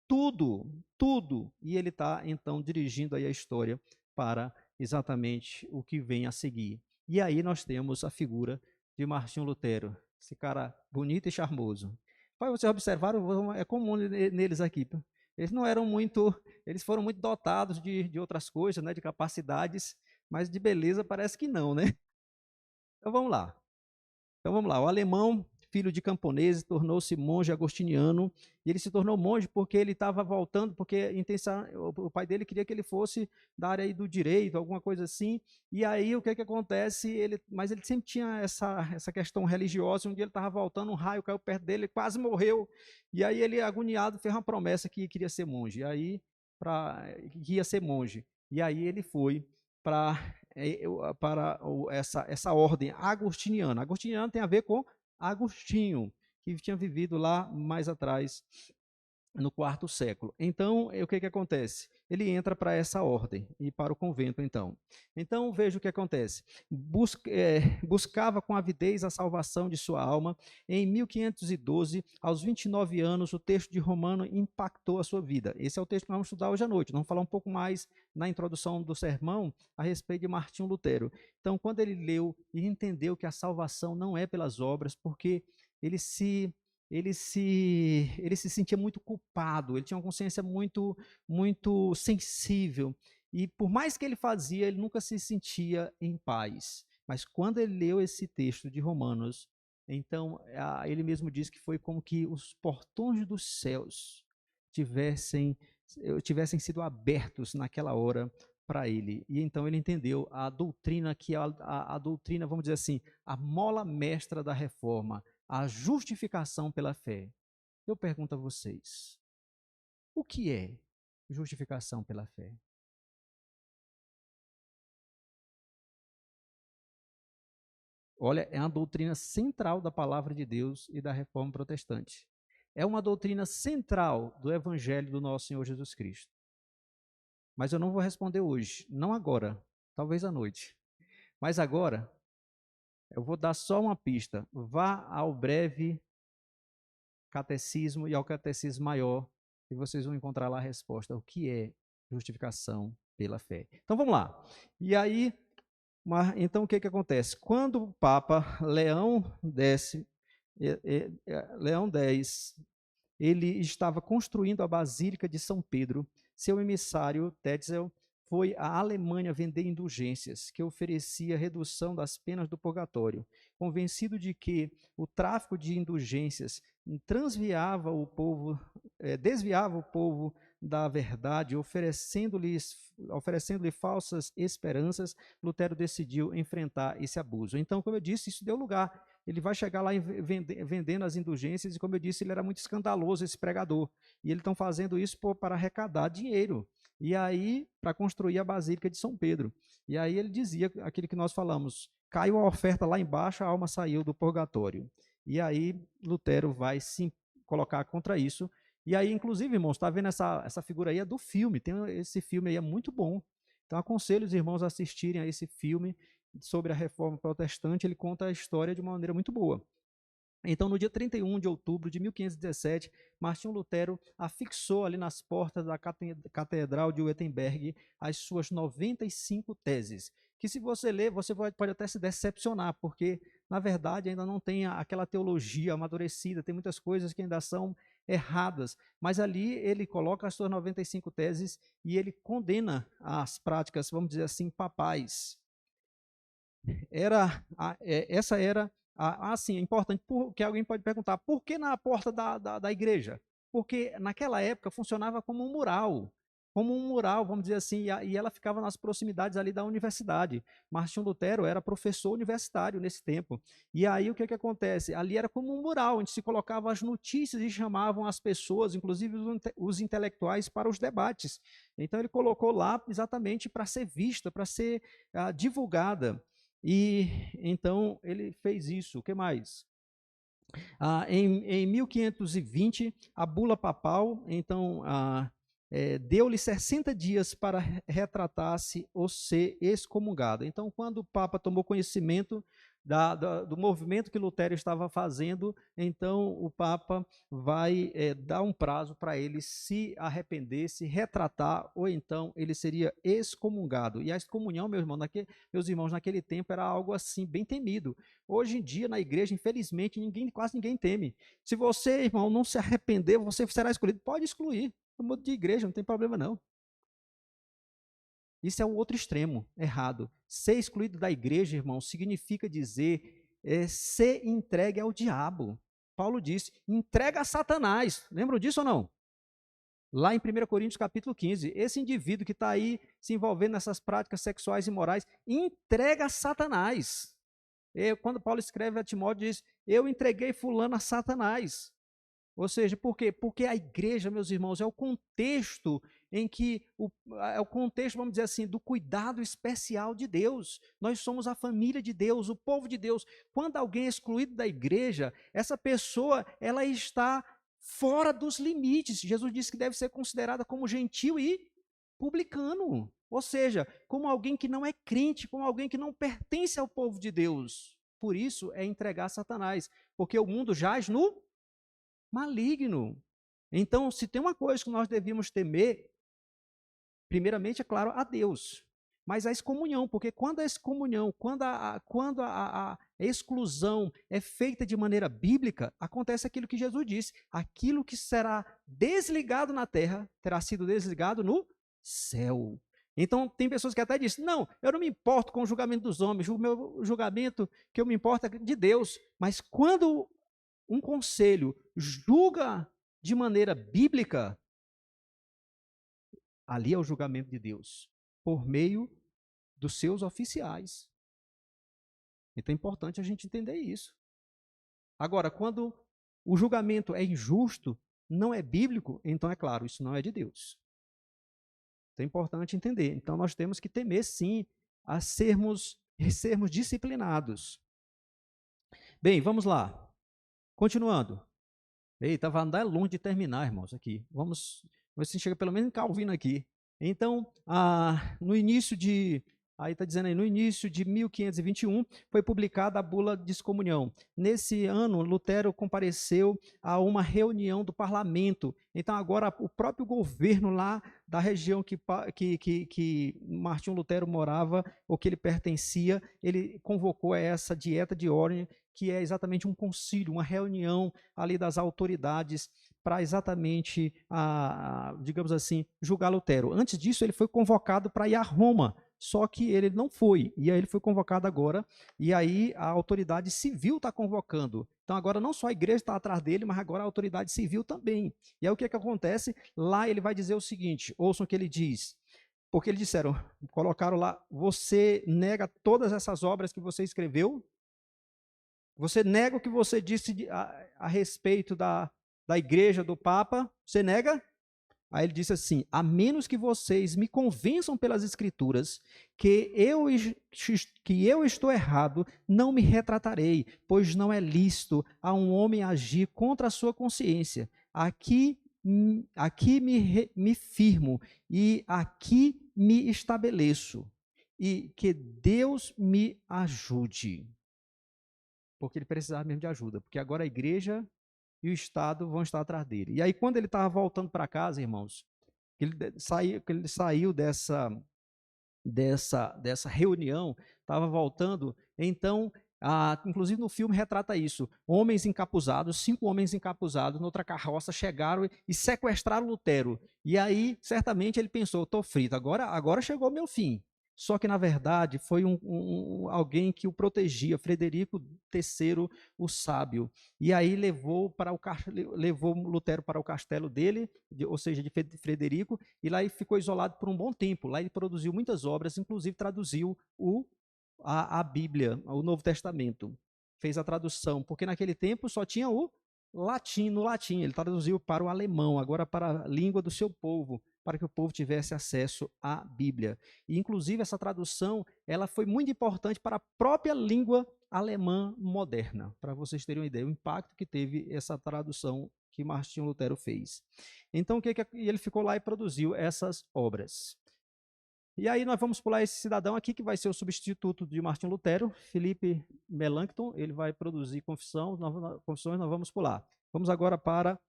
tudo, tudo. E Ele está, então, dirigindo aí a história para exatamente o que vem a seguir. E aí nós temos a figura de Martinho Lutero, esse cara bonito e charmoso. Para vocês observaram, é comum neles aqui. Eles não eram muito, eles foram muito dotados de outras coisas, né, de capacidades, mas de beleza parece que não, né? Então vamos lá. O alemão, filho de camponeses, tornou-se monge agostiniano, e ele se tornou monge porque ele estava voltando, porque o pai dele queria que ele fosse da área aí do direito, alguma coisa assim, e aí o que que acontece? Mas ele sempre tinha essa questão religiosa, um dia ele estava voltando, um raio caiu perto dele, ele quase morreu, e aí ele, agoniado, fez uma promessa que queria ser monge, que ia ser monge, e aí ele foi para essa ordem agostiniana. Agostiniano tem a ver com Agostinho, que tinha vivido lá mais atrás, no quarto século. Então, o que acontece? Ele entra para essa ordem e para o convento, então. Então, veja o que acontece. Buscava com avidez a salvação de sua alma. Em 1512, aos 29 anos, o texto de Romano impactou a sua vida. Esse é o texto que nós vamos estudar hoje à noite. Vamos falar um pouco mais na introdução do sermão a respeito de Martinho Lutero. Então, quando ele leu e entendeu que a salvação não é pelas obras, porque ele se sentia muito culpado, ele tinha uma consciência muito sensível, e por mais que ele fazia, ele nunca se sentia em paz. Mas quando ele leu esse texto de Romanos, então ele mesmo diz que foi como que os portões dos céus tivessem sido abertos naquela hora para ele. E então ele entendeu a doutrina a doutrina, vamos dizer assim, a mola mestra da reforma, a justificação pela fé. Eu pergunto a vocês, o que é justificação pela fé? Olha, é uma doutrina central da palavra de Deus e da reforma protestante. É uma doutrina central do evangelho do nosso Senhor Jesus Cristo. Mas eu não vou responder hoje, não agora, talvez à noite. Mas agora, eu vou dar só uma pista. Vá ao breve catecismo e ao catecismo maior, e vocês vão encontrar lá a resposta, o que é justificação pela fé. Então vamos lá. E aí, então o que acontece? Quando o Papa Leão X ele estava construindo a Basílica de São Pedro. Seu emissário, Tetzel, foi à Alemanha vender indulgências, que oferecia redução das penas do purgatório. Convencido de que o tráfico de indulgências desviava o povo da verdade, oferecendo-lhe falsas esperanças, Lutero decidiu enfrentar esse abuso. Então, como eu disse, isso deu lugar. Ele vai chegar lá vendendo as indulgências, e como eu disse, ele era muito escandaloso, esse pregador. E eles estão fazendo isso para arrecadar dinheiro. E aí, para construir a Basílica de São Pedro. E aí ele dizia aquilo que nós falamos: caiu a oferta lá embaixo, a alma saiu do purgatório. E aí Lutero vai se colocar contra isso. E aí, inclusive, irmãos, está vendo essa figura aí é do filme, tem esse filme aí, é muito bom. Então, aconselho os irmãos a assistirem a esse filme sobre a Reforma Protestante. Ele conta a história de uma maneira muito boa. Então, no dia 31 de outubro de 1517, Martinho Lutero afixou ali nas portas da Catedral de Wittenberg as suas 95 teses, que se você ler, você pode até se decepcionar, porque, na verdade, ainda não tem aquela teologia amadurecida, tem muitas coisas que ainda são erradas, mas ali ele coloca as suas 95 teses e ele condena as práticas, vamos dizer assim, papais. Essa era assim, é importante, porque alguém pode perguntar, por que na porta da igreja? Porque naquela época funcionava como um mural, vamos dizer assim, e ela ficava nas proximidades ali da universidade. Martinho Lutero era professor universitário nesse tempo. E aí o que acontece? Ali era como um mural, onde se colocavam as notícias e chamavam as pessoas, inclusive os intelectuais, para os debates. Então ele colocou lá exatamente para ser vista, para ser divulgada. E então ele fez isso. O que mais? Em 1520, a bula papal, então, deu-lhe 60 dias para retratar-se ou ser excomungado. Então, quando o Papa tomou conhecimento do movimento que Lutero estava fazendo, então o Papa vai dar um prazo para ele se arrepender, se retratar, ou então ele seria excomungado. E a excomunhão, meus irmãos, naquele tempo era algo assim, bem temido. Hoje em dia, na igreja, infelizmente, quase ninguém teme. Se você, irmão, não se arrepender, você será excluído. Pode excluir. No modo de igreja, não tem problema não. Isso é o outro extremo, errado. Ser excluído da igreja, irmão, significa dizer ser entregue ao diabo. Paulo disse, entrega a Satanás. Lembram disso ou não? Lá em 1 Coríntios capítulo 15, esse indivíduo que está aí se envolvendo nessas práticas sexuais e morais, entrega a Satanás. Quando Paulo escreve a Timóteo, diz, eu entreguei fulano a Satanás. Ou seja, por quê? Porque a igreja, meus irmãos, é o contexto em que, vamos dizer assim, do cuidado especial de Deus. Nós somos a família de Deus, o povo de Deus. Quando alguém é excluído da igreja, essa pessoa, ela está fora dos limites. Jesus disse que deve ser considerada como gentil e publicano. Ou seja, como alguém que não é crente, como alguém que não pertence ao povo de Deus. Por isso é entregar a Satanás, porque o mundo jaz no maligno. Então, se tem uma coisa que nós devíamos temer, primeiramente, é claro, a Deus, mas a excomunhão, porque quando a excomunhão, quando a exclusão é feita de maneira bíblica, acontece aquilo que Jesus disse, aquilo que será desligado na terra, terá sido desligado no céu. Então, tem pessoas que até dizem, não, eu não me importo com o julgamento dos homens, o meu julgamento que eu me importo é de Deus, mas quando um conselho julga de maneira bíblica, ali é o julgamento de Deus, por meio dos seus oficiais. Então é importante a gente entender isso. Agora, quando o julgamento é injusto, não é bíblico, então é claro, isso não é de Deus. Então é importante entender. Então nós temos que temer sim a sermos disciplinados. Bem, vamos lá. Continuando. Eita, vai andar longe de terminar, irmãos, aqui. Vamos ver se chega pelo menos em Calvino aqui. Então, no início Aí está dizendo aí, no início de 1521, foi publicada a bula de excomunhão. Nesse ano, Lutero compareceu a uma reunião do parlamento. Então, agora, o próprio governo lá da região que Martinho Lutero morava, ou que ele pertencia, ele convocou essa dieta de ordem, que é exatamente um concílio, uma reunião ali das autoridades para exatamente, digamos assim, julgar Lutero. Antes disso, ele foi convocado para ir a Roma, só que ele não foi, e aí ele foi convocado agora, e aí a autoridade civil está convocando. Então agora não só a igreja está atrás dele, mas agora a autoridade civil também. E aí o que acontece? Lá ele vai dizer o seguinte, ouçam o que ele diz, porque eles disseram, colocaram lá, você nega todas essas obras que você escreveu? Você nega o que você disse a respeito da igreja, do Papa? Você nega? Aí ele disse assim: a menos que vocês me convençam pelas escrituras que eu estou errado, não me retratarei, pois não é lícito a um homem agir contra a sua consciência. Aqui me firmo e aqui me estabeleço. E que Deus me ajude. Porque ele precisava mesmo de ajuda, porque agora a igreja e o Estado vão estar atrás dele. E aí, quando ele estava voltando para casa, irmãos, que ele saiu dessa reunião, estava voltando, então, inclusive no filme retrata isso, homens encapuzados, 5 homens encapuzados, noutra carroça, chegaram e sequestraram Lutero. E aí, certamente, ele pensou, estou frito, agora chegou o meu fim. Só que, na verdade, foi alguém que o protegia, Frederico III, o Sábio. E aí levou Lutero para o castelo dele, ou seja, de Frederico, e lá ele ficou isolado por um bom tempo. Lá ele produziu muitas obras, inclusive traduziu a Bíblia, o Novo Testamento. Fez a tradução, porque naquele tempo só tinha o latim, no latim. Ele traduziu para o alemão, agora para a língua do seu povo, para que o povo tivesse acesso à Bíblia. E, inclusive, essa tradução ela foi muito importante para a própria língua alemã moderna, para vocês terem uma ideia, o impacto que teve essa tradução que Martinho Lutero fez. Então, ele ficou lá e produziu essas obras. E aí nós vamos pular esse cidadão aqui, que vai ser o substituto de Martinho Lutero, Felipe Melanchthon, ele vai produzir confissões, nós vamos pular. Vamos agora para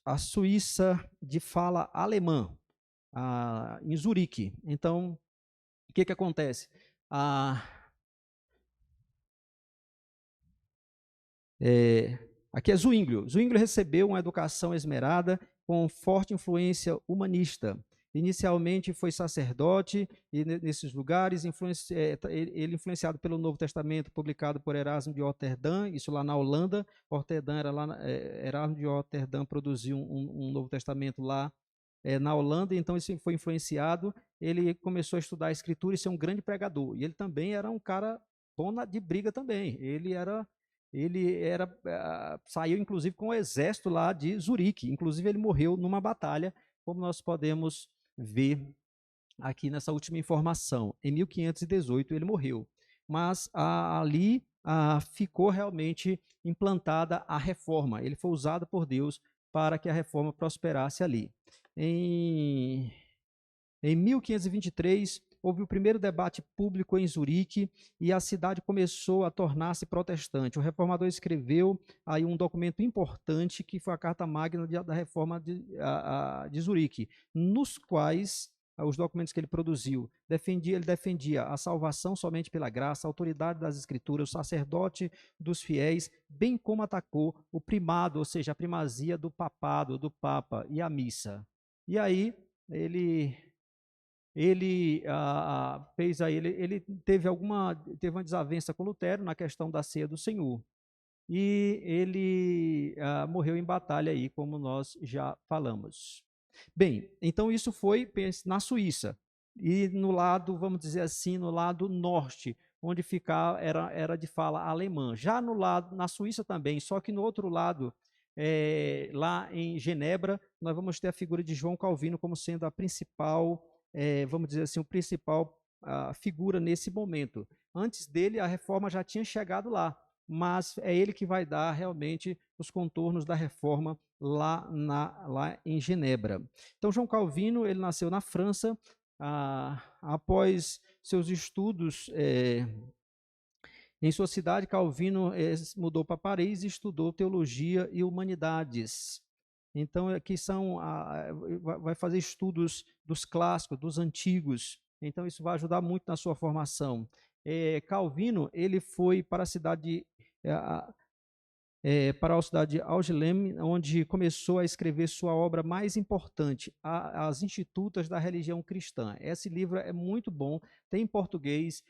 a Suíça de fala alemã, em Zurique. Então, o que acontece? Aqui é Zwinglio. Zwinglio recebeu uma educação esmerada com forte influência humanista. Inicialmente foi sacerdote e nesses lugares, ele influenciado pelo Novo Testamento, publicado por Erasmo de Roterdã, isso lá na Holanda. Erasmo de Roterdã produziu um Novo Testamento lá na Holanda, então isso foi influenciado. Ele começou a estudar a Escritura e ser um grande pregador. E ele também era um cara bom de briga também. Saiu inclusive com o exército lá de Zurique. Inclusive ele morreu numa batalha, como nós podemos ver aqui nessa última informação. Em 1518 ele morreu, mas ali ficou realmente implantada a reforma. Ele foi usado por Deus para que a reforma prosperasse ali. Em 1523, houve o primeiro debate público em Zurique e a cidade começou a tornar-se protestante. O reformador escreveu aí um documento importante, que foi a Carta Magna da Reforma de Zurique, nos quais os documentos que ele produziu, ele defendia a salvação somente pela graça, a autoridade das escrituras, o sacerdote dos fiéis, bem como atacou o primado, ou seja, a primazia do papado, do papa e a missa. E aí ele teve uma desavença com Lutero na questão da ceia do Senhor. E ele morreu em batalha aí, como nós já falamos. Bem, então isso foi na Suíça. E no lado, vamos dizer assim, no lado norte, onde ficava era de fala alemã. Já na Suíça também, só que no outro lado, lá em Genebra, nós vamos ter a figura de João Calvino como sendo a principal, vamos dizer assim, o principal figura nesse momento. Antes dele, a reforma já tinha chegado lá. mas é ele que vai dar realmente os contornos da reforma lá em Genebra. Então, João Calvino, ele nasceu na França, após seus estudos em sua cidade, Calvino mudou para Paris e estudou teologia e humanidades. Então, aqui vai fazer estudos dos clássicos, dos antigos. Então, isso vai ajudar muito na sua formação. Calvino, ele foi para a cidade para a cidade de Algelem, onde começou a escrever sua obra mais importante, As Institutas da Religião Cristã. Esse livro é muito bom, tem em português,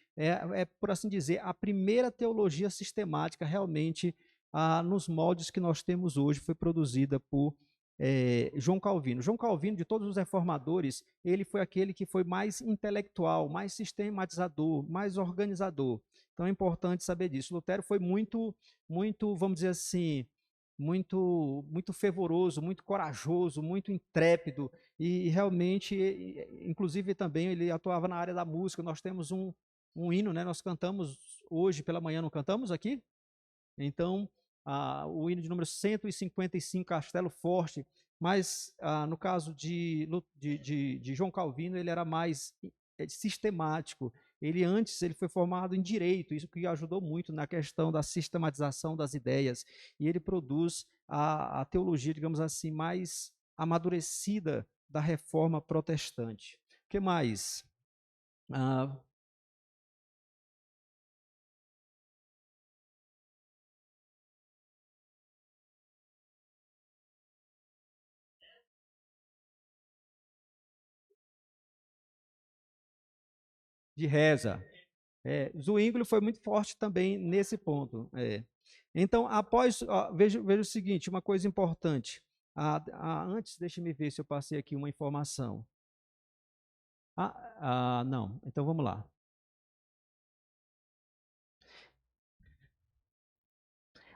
por assim dizer, a primeira teologia sistemática realmente nos moldes que nós temos hoje, foi produzida por João Calvino. João Calvino, de todos os reformadores, ele foi aquele que foi mais intelectual, mais sistematizador, mais organizador. Então é importante saber disso. Lutero foi muito, vamos dizer assim, muito fervoroso, muito corajoso, muito intrépido e realmente, inclusive também ele atuava na área da música. Nós temos um hino, né? Nós cantamos hoje pela manhã, não cantamos aqui? Então, o hino de número 155, Castelo Forte, mas no caso de João Calvino, ele era mais sistemático. Ele foi formado em direito, isso que ajudou muito na questão da sistematização das ideias, e ele produz a teologia, digamos assim, mais amadurecida da reforma protestante. O que mais? De reza. Zwingli foi muito forte também nesse ponto. Então, veja o seguinte, uma coisa importante. Antes, deixe-me ver se eu passei aqui uma informação. Não, então vamos lá.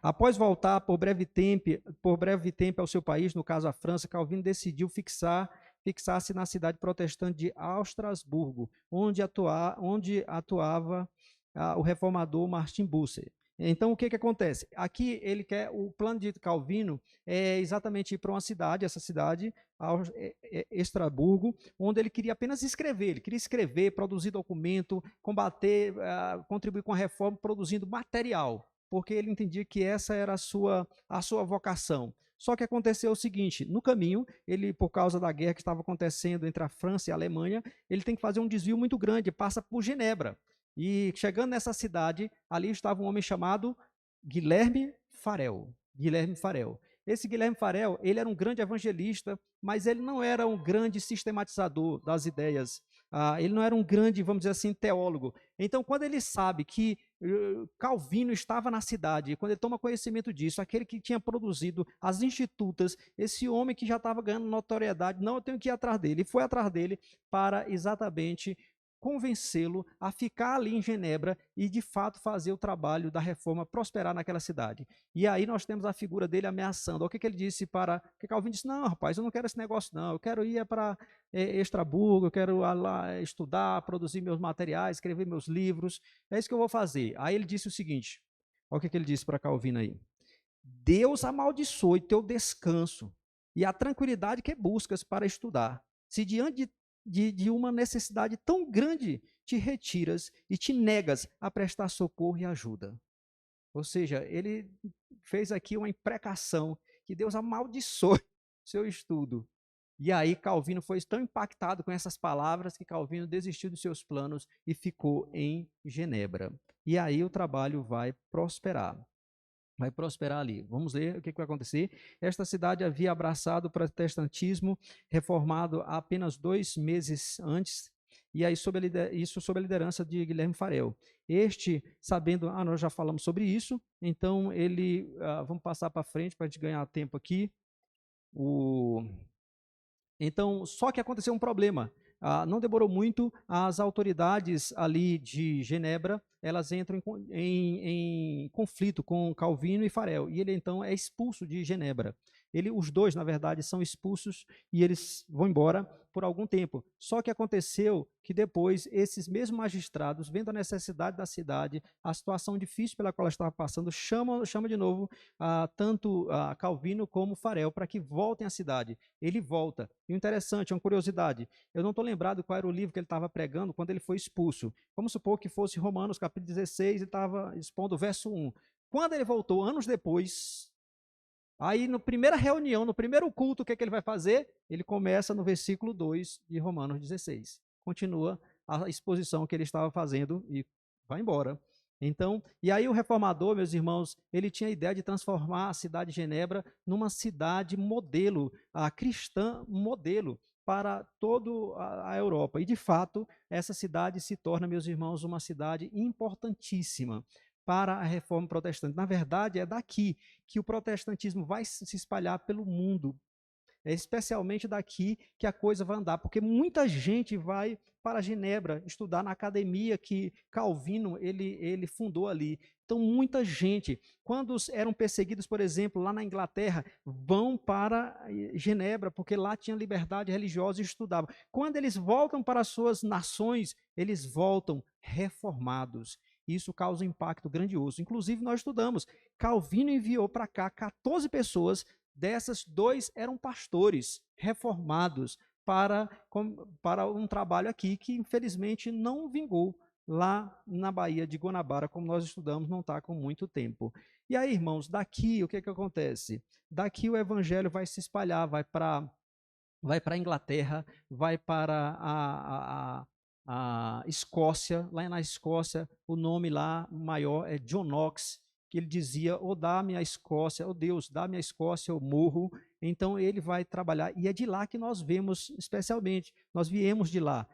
Após voltar por breve tempo ao seu país, no caso a França, Calvino decidiu fixar-se na cidade protestante de Estrasburgo, onde atuava o reformador Martin Bucer. Então, o que acontece? Aqui o plano de Calvino é exatamente ir para uma cidade, essa cidade, Estrasburgo, onde ele queria apenas escrever. Ele queria escrever, produzir documento, combater, contribuir com a reforma, produzindo material, porque ele entendia que essa era a sua vocação. Só que aconteceu o seguinte, no caminho, ele, por causa da guerra que estava acontecendo entre a França e a Alemanha, ele tem que fazer um desvio muito grande, passa por Genebra. E chegando nessa cidade, ali estava um homem chamado Guilherme Farel. Guilherme Farel. Esse Guilherme Farel, ele era um grande evangelista, mas ele não era um grande sistematizador das ideias. Ele não era um grande, vamos dizer assim, teólogo. Então, quando ele sabe que Calvino estava na cidade, quando ele toma conhecimento disso, aquele que tinha produzido as institutas, esse homem que já estava ganhando notoriedade, não, eu tenho que ir atrás dele. E foi atrás dele para exatamente convencê-lo a ficar ali em Genebra e, de fato, fazer o trabalho da reforma prosperar naquela cidade. E aí nós temos a figura dele ameaçando. O que ele disse que Calvino disse, não, rapaz, eu não quero esse negócio, não. Eu quero ir para Estrasburgo, eu quero lá estudar, produzir meus materiais, escrever meus livros. É isso que eu vou fazer. Aí ele disse o seguinte, olha o que ele disse para Calvino aí. Deus amaldiçoe teu descanso e a tranquilidade que buscas para estudar. Se diante de uma necessidade tão grande te retiras e te negas a prestar socorro e ajuda. Ou seja, ele fez aqui uma imprecação que Deus amaldiçoe seu estudo. E aí Calvino foi tão impactado com essas palavras que Calvino desistiu dos seus planos e ficou em Genebra. E aí o trabalho vai prosperar. Vai prosperar ali. Vamos ler o que vai acontecer. Esta cidade havia abraçado o protestantismo reformado há apenas 2 meses antes, e aí isso sob a liderança de Guilherme Farel. Este, sabendo, nós já falamos sobre isso, então vamos passar para frente para a gente ganhar tempo aqui. Então, só que aconteceu um problema. Não demorou muito, as autoridades ali de Genebra, elas entram em conflito com Calvino e Farel, e ele então é expulso de Genebra. Os dois, na verdade, são expulsos e eles vão embora por algum tempo. Só que aconteceu que depois esses mesmos magistrados, vendo a necessidade da cidade, a situação difícil pela qual ela estava passando, chama de novo tanto Calvino como Farel para que voltem à cidade. Ele volta. E o interessante, uma curiosidade, eu não estou lembrado qual era o livro que ele estava pregando quando ele foi expulso. Vamos supor que fosse Romanos capítulo 16, ele estava expondo o verso 1. Quando ele voltou, anos depois, aí, na primeira reunião, no primeiro culto, o que, é que ele vai fazer? Ele começa no versículo 2 de Romanos 16. Continua a exposição que ele estava fazendo e vai embora. Então, e aí o reformador, meus irmãos, ele tinha a ideia de transformar a cidade de Genebra numa cidade modelo, a cristã modelo para toda a Europa. E, de fato, essa cidade se torna, meus irmãos, uma cidade importantíssima para a reforma protestante. Na verdade, é daqui que o protestantismo vai se espalhar pelo mundo. É especialmente daqui que a coisa vai andar, porque muita gente vai para Genebra estudar na academia que Calvino ele fundou ali. Então, muita gente, quando eram perseguidos, por exemplo, lá na Inglaterra, vão para Genebra, porque lá tinha liberdade religiosa e estudavam. Quando eles voltam para as suas nações, eles voltam reformados. Isso causa um impacto grandioso. Inclusive, nós estudamos, Calvino enviou para cá 14 pessoas, dessas, 2 eram pastores reformados para um trabalho aqui que, infelizmente, não vingou lá na Baía de Guanabara, como nós estudamos, não está com muito tempo. E aí, irmãos, daqui, o que acontece? Daqui o evangelho vai se espalhar, vai para a Inglaterra, vai para a Escócia. Lá na Escócia, o nome lá maior é John Knox, que ele dizia, dá-me a Escócia, Deus, dá-me a Escócia, eu morro. Então ele vai trabalhar, e é de lá que nós vemos, especialmente, nós viemos de lá,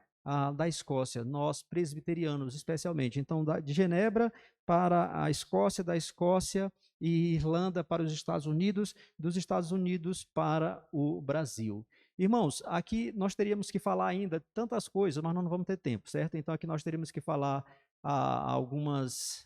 da Escócia, nós presbiterianos especialmente. Então, de Genebra para a Escócia, da Escócia e Irlanda para os Estados Unidos, dos Estados Unidos para o Brasil. Irmãos, aqui nós teríamos que falar ainda tantas coisas, mas nós não vamos ter tempo, certo? Então aqui nós teríamos que falar algumas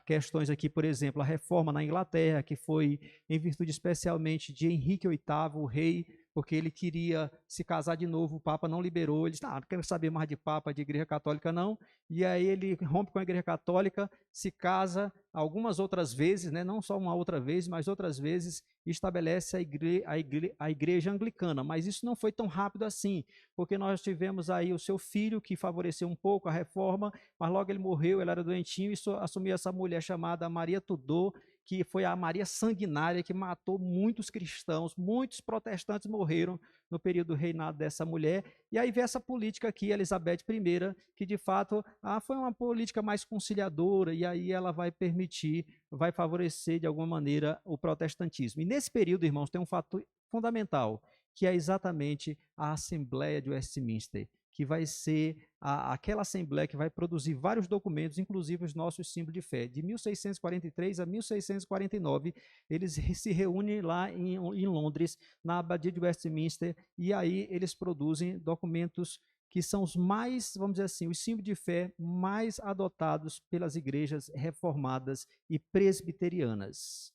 questões aqui, por exemplo, a reforma na Inglaterra, que foi em virtude especialmente de Henrique VIII, o rei, porque ele queria se casar de novo, o Papa não liberou, ele disse, não quero saber mais de Papa, de Igreja Católica não, e aí ele rompe com a Igreja Católica, se casa algumas outras vezes, né, não só uma outra vez, mas outras vezes, e estabelece a igreja anglicana, mas isso não foi tão rápido assim, porque nós tivemos aí o seu filho, que favoreceu um pouco a reforma, mas logo ele morreu, ele era doentinho, e assumiu essa mulher chamada Maria Tudor, que foi a Maria Sanguinária, que matou muitos cristãos, muitos protestantes morreram no período do reinado dessa mulher, e aí vem essa política aqui, Elizabeth I, que de fato foi uma política mais conciliadora, e aí ela vai permitir, vai favorecer de alguma maneira o protestantismo. E nesse período, irmãos, tem um fato fundamental, que é exatamente a Assembleia de Westminster, que vai ser aquela Assembleia que vai produzir vários documentos, inclusive os nossos símbolos de fé. De 1643 a 1649, eles se reúnem lá em Londres, na Abadia de Westminster, e aí eles produzem documentos que são os mais, vamos dizer assim, os símbolos de fé mais adotados pelas igrejas reformadas e presbiterianas.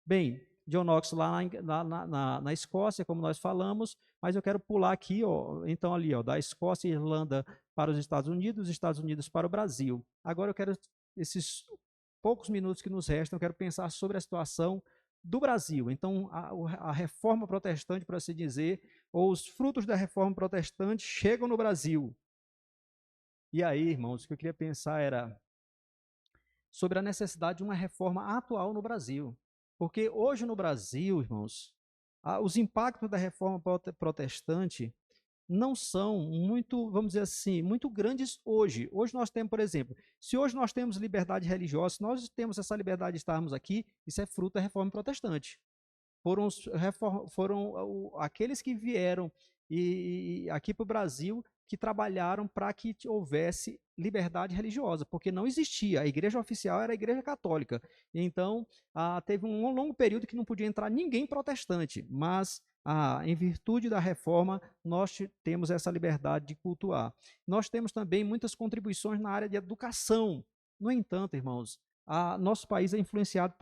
Bem, John Knox lá na Escócia, como nós falamos, mas eu quero pular aqui, então ali, da Escócia e Irlanda para os Estados Unidos para o Brasil. Agora eu quero, esses poucos minutos que nos restam, eu quero pensar sobre a situação do Brasil. Então, a reforma protestante, por assim dizer, ou os frutos da reforma protestante chegam no Brasil. E aí, irmãos, o que eu queria pensar era sobre a necessidade de uma reforma atual no Brasil. Porque hoje no Brasil, irmãos, os impactos da reforma protestante não são muito, vamos dizer assim, muito grandes hoje. Hoje nós temos, por exemplo, se hoje nós temos liberdade religiosa, se nós temos essa liberdade de estarmos aqui, isso é fruto da reforma protestante. Foram aqueles que vieram aqui para o Brasil que trabalharam para que houvesse liberdade religiosa, porque não existia. A igreja oficial era a igreja católica. Então, teve um longo período que não podia entrar ninguém protestante, mas em virtude da reforma, nós temos essa liberdade de cultuar. Nós temos também muitas contribuições na área de educação. No entanto, irmãos, nosso país é influenciado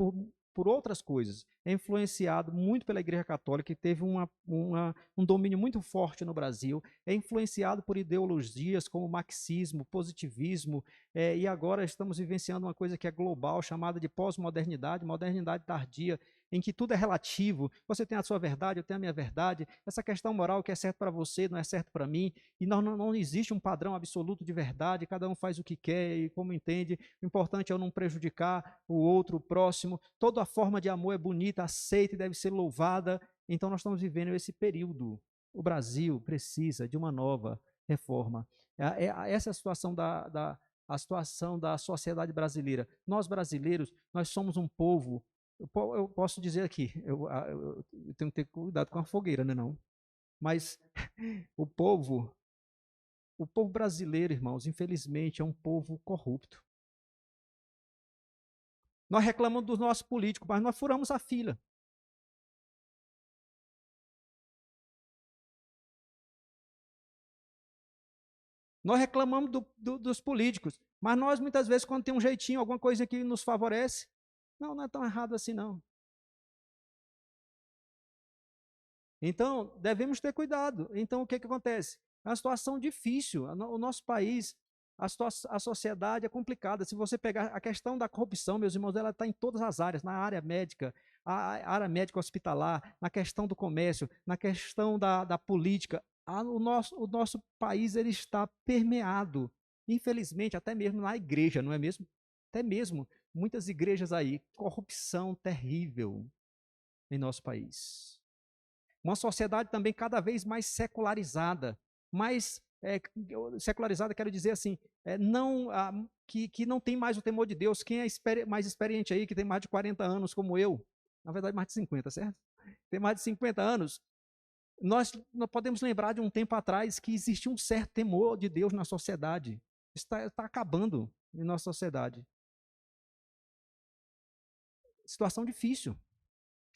por outras coisas. É influenciado muito pela Igreja Católica, que teve um domínio muito forte no Brasil. É influenciado por ideologias como marxismo, positivismo, e agora estamos vivenciando uma coisa que é global, chamada de pós-modernidade, modernidade tardia, em que tudo é relativo. Você tem a sua verdade, eu tenho a minha verdade. Essa questão moral que é certo para você não é certo para mim. E não existe um padrão absoluto de verdade. Cada um faz o que quer e como entende. O importante é eu não prejudicar o outro, o próximo. Toda a forma de amor é bonita, aceita e deve ser louvada. Então nós estamos vivendo esse período. O Brasil precisa de uma nova reforma. Essa é a situação a situação da sociedade brasileira. Nós brasileiros, nós somos um povo. Eu posso dizer aqui, eu tenho que ter cuidado com a fogueira, né, não? Mas o povo, o povo brasileiro, irmãos, infelizmente é um povo corrupto. Nós reclamamos dos nossos políticos, mas nós furamos a fila. Nós reclamamos dos políticos, mas nós muitas vezes, quando tem um jeitinho, alguma coisa que nos favorece, não é tão errado assim, não. Então, devemos ter cuidado. Então, o que acontece? É uma situação difícil. O nosso país, a sociedade é complicada. Se você pegar a questão da corrupção, meus irmãos, ela está em todas as áreas, na área médica, a área médica hospitalar, na questão do comércio, na questão da política. O nosso país ele está permeado, infelizmente, até mesmo na igreja, não é mesmo? Até mesmo muitas igrejas aí, corrupção terrível em nosso país. Uma sociedade também cada vez mais secularizada, mais secularizada, quero dizer assim, não, que não tem mais o temor de Deus. Quem é mais experiente aí, que tem mais de 40 anos, como eu, na verdade mais de 50, certo? Tem mais de 50 anos, nós podemos lembrar de um tempo atrás que existia um certo temor de Deus na sociedade. Está acabando em nossa sociedade. Situação difícil.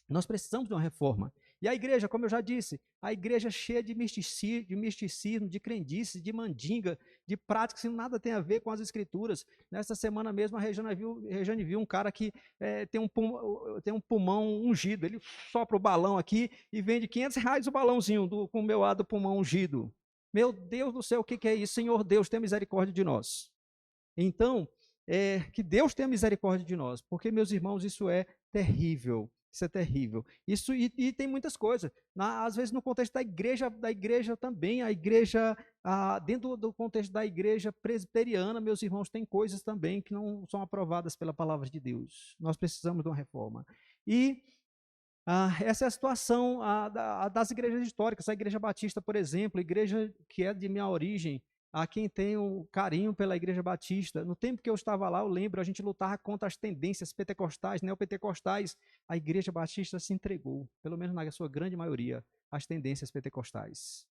Nós precisamos de uma reforma. E a igreja, como eu já disse, a igreja é cheia de misticismo, de crendice, de mandinga, de práticas que nada tem a ver com as escrituras. Nessa semana mesmo, a Rejane viu um cara que tem um pulmão ungido. Ele sopra o balão aqui e vende R$ 500 o balãozinho com o meu do pulmão ungido. Meu Deus do céu, o que é isso? Senhor Deus, tenha misericórdia de nós. Então, que Deus tenha misericórdia de nós, porque, meus irmãos, isso é terrível. Isso é terrível. Isso e tem muitas coisas. Às vezes, no contexto da igreja também, a igreja, dentro do contexto da igreja presbiteriana, meus irmãos, tem coisas também que não são aprovadas pela palavra de Deus. Nós precisamos de uma reforma. E essa é a situação das igrejas históricas. A Igreja Batista, por exemplo, igreja que é de minha origem, a quem tem um carinho pela Igreja Batista. No tempo que eu estava lá, eu lembro, a gente lutava contra as tendências pentecostais, neopentecostais. A Igreja Batista se entregou, pelo menos na sua grande maioria, às tendências pentecostais.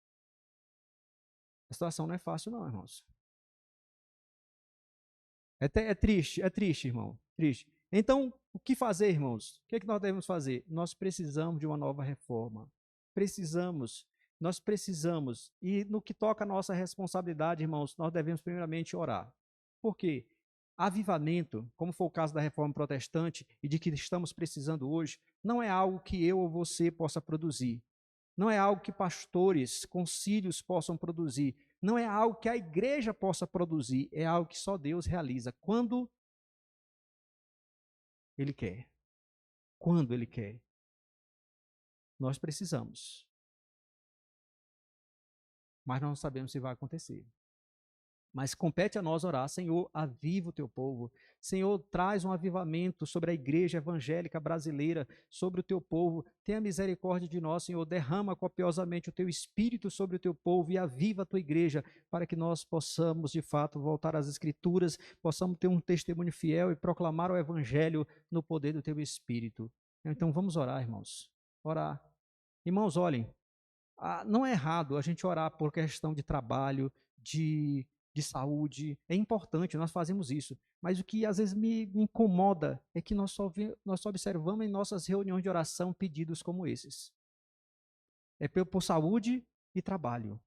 A situação não é fácil, não, irmãos. É triste, irmão. Triste. Então, o que fazer, irmãos? O que nós devemos fazer? Nós precisamos de uma nova reforma. Nós precisamos. E no que toca a nossa responsabilidade, irmãos, nós devemos primeiramente orar. Por quê? Avivamento, como foi o caso da reforma protestante e de que estamos precisando hoje, não é algo que eu ou você possa produzir. Não é algo que pastores, concílios possam produzir. Não é algo que a igreja possa produzir. É algo que só Deus realiza quando Ele quer. Quando Ele quer. Nós precisamos. Mas não sabemos se vai acontecer. Mas compete a nós orar, Senhor, aviva o teu povo. Senhor, traz um avivamento sobre a igreja evangélica brasileira, sobre o teu povo. Tenha misericórdia de nós, Senhor. Derrama copiosamente o teu espírito sobre o teu povo e aviva a tua igreja, para que nós possamos, de fato, voltar às escrituras, possamos ter um testemunho fiel e proclamar o evangelho no poder do teu espírito. Então vamos orar, irmãos. Orar. Irmãos, olhem, não é errado a gente orar por questão de trabalho, de saúde, é importante, nós fazemos isso. Mas o que às vezes me incomoda é que nós só observamos em nossas reuniões de oração pedidos como esses. É por saúde e trabalho.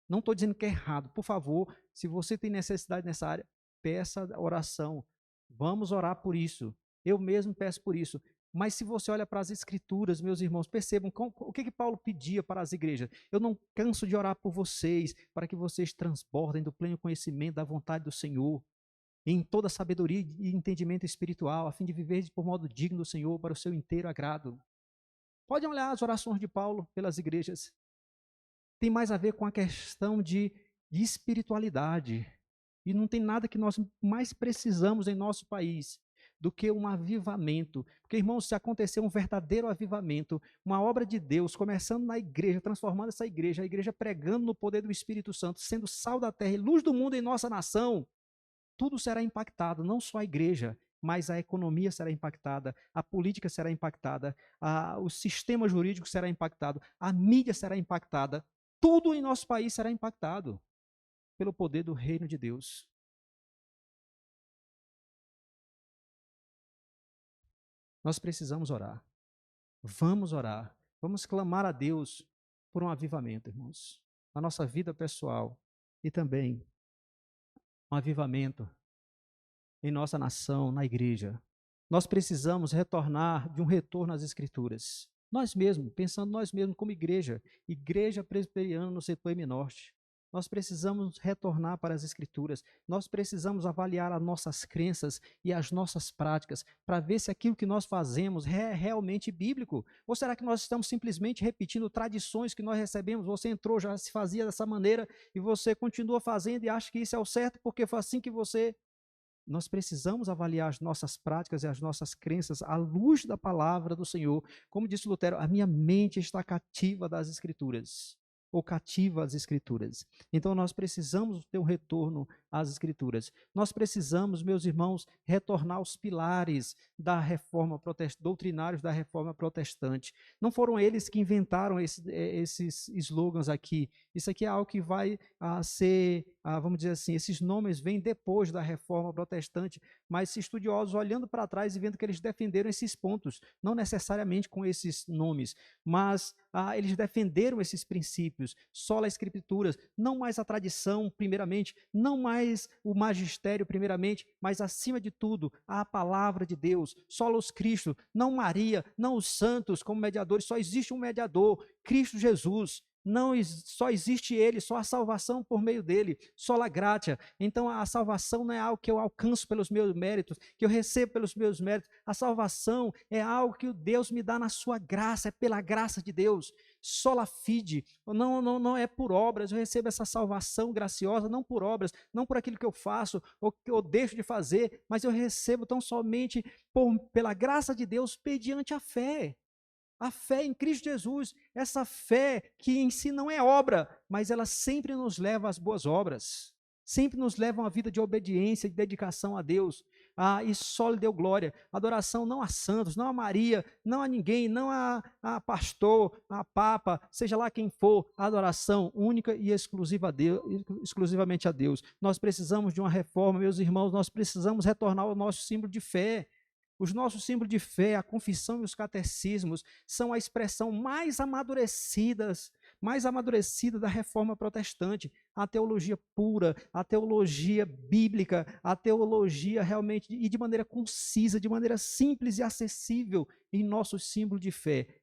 Não estou dizendo que é errado. Por favor, se você tem necessidade nessa área, peça oração. Vamos orar por isso. Eu mesmo peço por isso. Mas se você olha para as Escrituras, meus irmãos, percebam o que Paulo pedia para as igrejas. Eu não canso de orar por vocês, para que vocês transbordem do pleno conhecimento da vontade do Senhor, em toda sabedoria e entendimento espiritual, a fim de viver por modo digno do Senhor, para o seu inteiro agrado. Podem olhar as orações de Paulo pelas igrejas. Tem mais a ver com a questão de espiritualidade. E não tem nada que nós mais precisamos em nosso país do que um avivamento. Porque, irmãos, se acontecer um verdadeiro avivamento, uma obra de Deus, começando na igreja, transformando essa igreja, a igreja pregando no poder do Espírito Santo, sendo sal da terra e luz do mundo em nossa nação, tudo será impactado, não só a igreja, mas a economia será impactada, a política será impactada, o sistema jurídico será impactado, a mídia será impactada, tudo em nosso país será impactado pelo poder do reino de Deus. Nós precisamos orar. Vamos orar. Vamos clamar a Deus por um avivamento, irmãos, na nossa vida pessoal e também um avivamento em nossa nação, na igreja. Nós precisamos retornar de um retorno às Escrituras. Nós mesmos, pensando nós mesmos como igreja, igreja presbiteriana no setor M-Norte. Nós precisamos retornar para as Escrituras. Nós precisamos avaliar as nossas crenças e as nossas práticas para ver se aquilo que nós fazemos é realmente bíblico. Ou será que nós estamos simplesmente repetindo tradições que nós recebemos? Você entrou, já se fazia dessa maneira e você continua fazendo e acha que isso é o certo porque foi assim que você... Nós precisamos avaliar as nossas práticas e as nossas crenças à luz da palavra do Senhor. Como disse Lutero, a minha mente está cativa das Escrituras, ou cativa às Escrituras. Então nós precisamos ter um retorno às Escrituras. Nós precisamos, meus irmãos, retornar aos pilares da reforma doutrinários da reforma protestante. Não foram eles que inventaram esses slogans aqui. Isso aqui é algo que vai ser, vamos dizer assim, esses nomes vêm depois da reforma protestante, mas estudiosos olhando para trás e vendo que eles defenderam esses pontos, não necessariamente com esses nomes, mas eles defenderam esses princípios, sola escrituras, não mais a tradição, primeiramente, não mais o magistério, primeiramente, mas acima de tudo, a palavra de Deus, solos Cristo, não Maria, não os santos como mediadores, só existe um mediador, Cristo Jesus. Não, só existe ele, só a salvação por meio dele, sola gratia. Então a salvação não é algo que eu alcanço pelos meus méritos, que eu recebo pelos meus méritos. A salvação é algo que Deus me dá na sua graça, é pela graça de Deus. Sola fide, não é por obras, eu recebo essa salvação graciosa, não por obras, não por aquilo que eu faço ou que eu deixo de fazer, mas eu recebo tão somente pela graça de Deus mediante a fé. A fé em Cristo Jesus, essa fé que em si não é obra, mas ela sempre nos leva às boas obras, sempre nos leva a uma vida de obediência, de dedicação a Deus, e só lhe deu glória. Adoração não a santos, não a Maria, não a ninguém, não a pastor, a papa, seja lá quem for, a adoração única e exclusiva a Deus, exclusivamente a Deus. Nós precisamos de uma reforma, meus irmãos, nós precisamos retornar ao nosso símbolo de fé. Os nossos símbolos de fé, a confissão e os catecismos são a expressão mais amadurecida da reforma protestante. A teologia pura, a teologia bíblica, a teologia realmente, e de maneira concisa, de maneira simples e acessível em nosso símbolo de fé.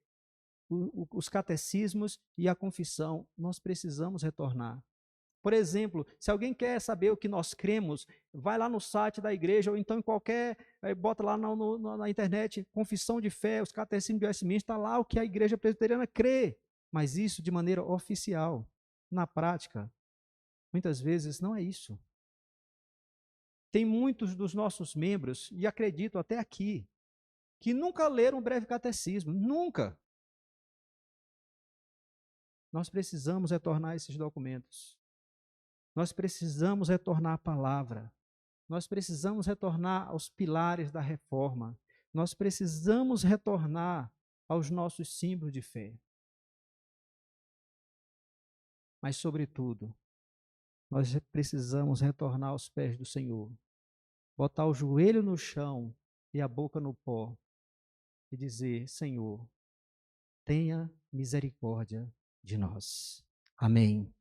Os catecismos e a confissão, nós precisamos retornar. Por exemplo, se alguém quer saber o que nós cremos, vai lá no site da igreja, ou então em qualquer, bota lá na internet, confissão de fé, os catecismos de Westminster, está lá o que a igreja presbiteriana crê, mas isso de maneira oficial. Na prática, muitas vezes não é isso. Tem muitos dos nossos membros, e acredito até aqui, que nunca leram um breve catecismo, nunca. Nós precisamos retornar esses documentos. Nós precisamos retornar à palavra. Nós precisamos retornar aos pilares da reforma. Nós precisamos retornar aos nossos símbolos de fé. Mas, sobretudo, nós precisamos retornar aos pés do Senhor. Botar o joelho no chão e a boca no pó e dizer: Senhor, tenha misericórdia de nós. Amém.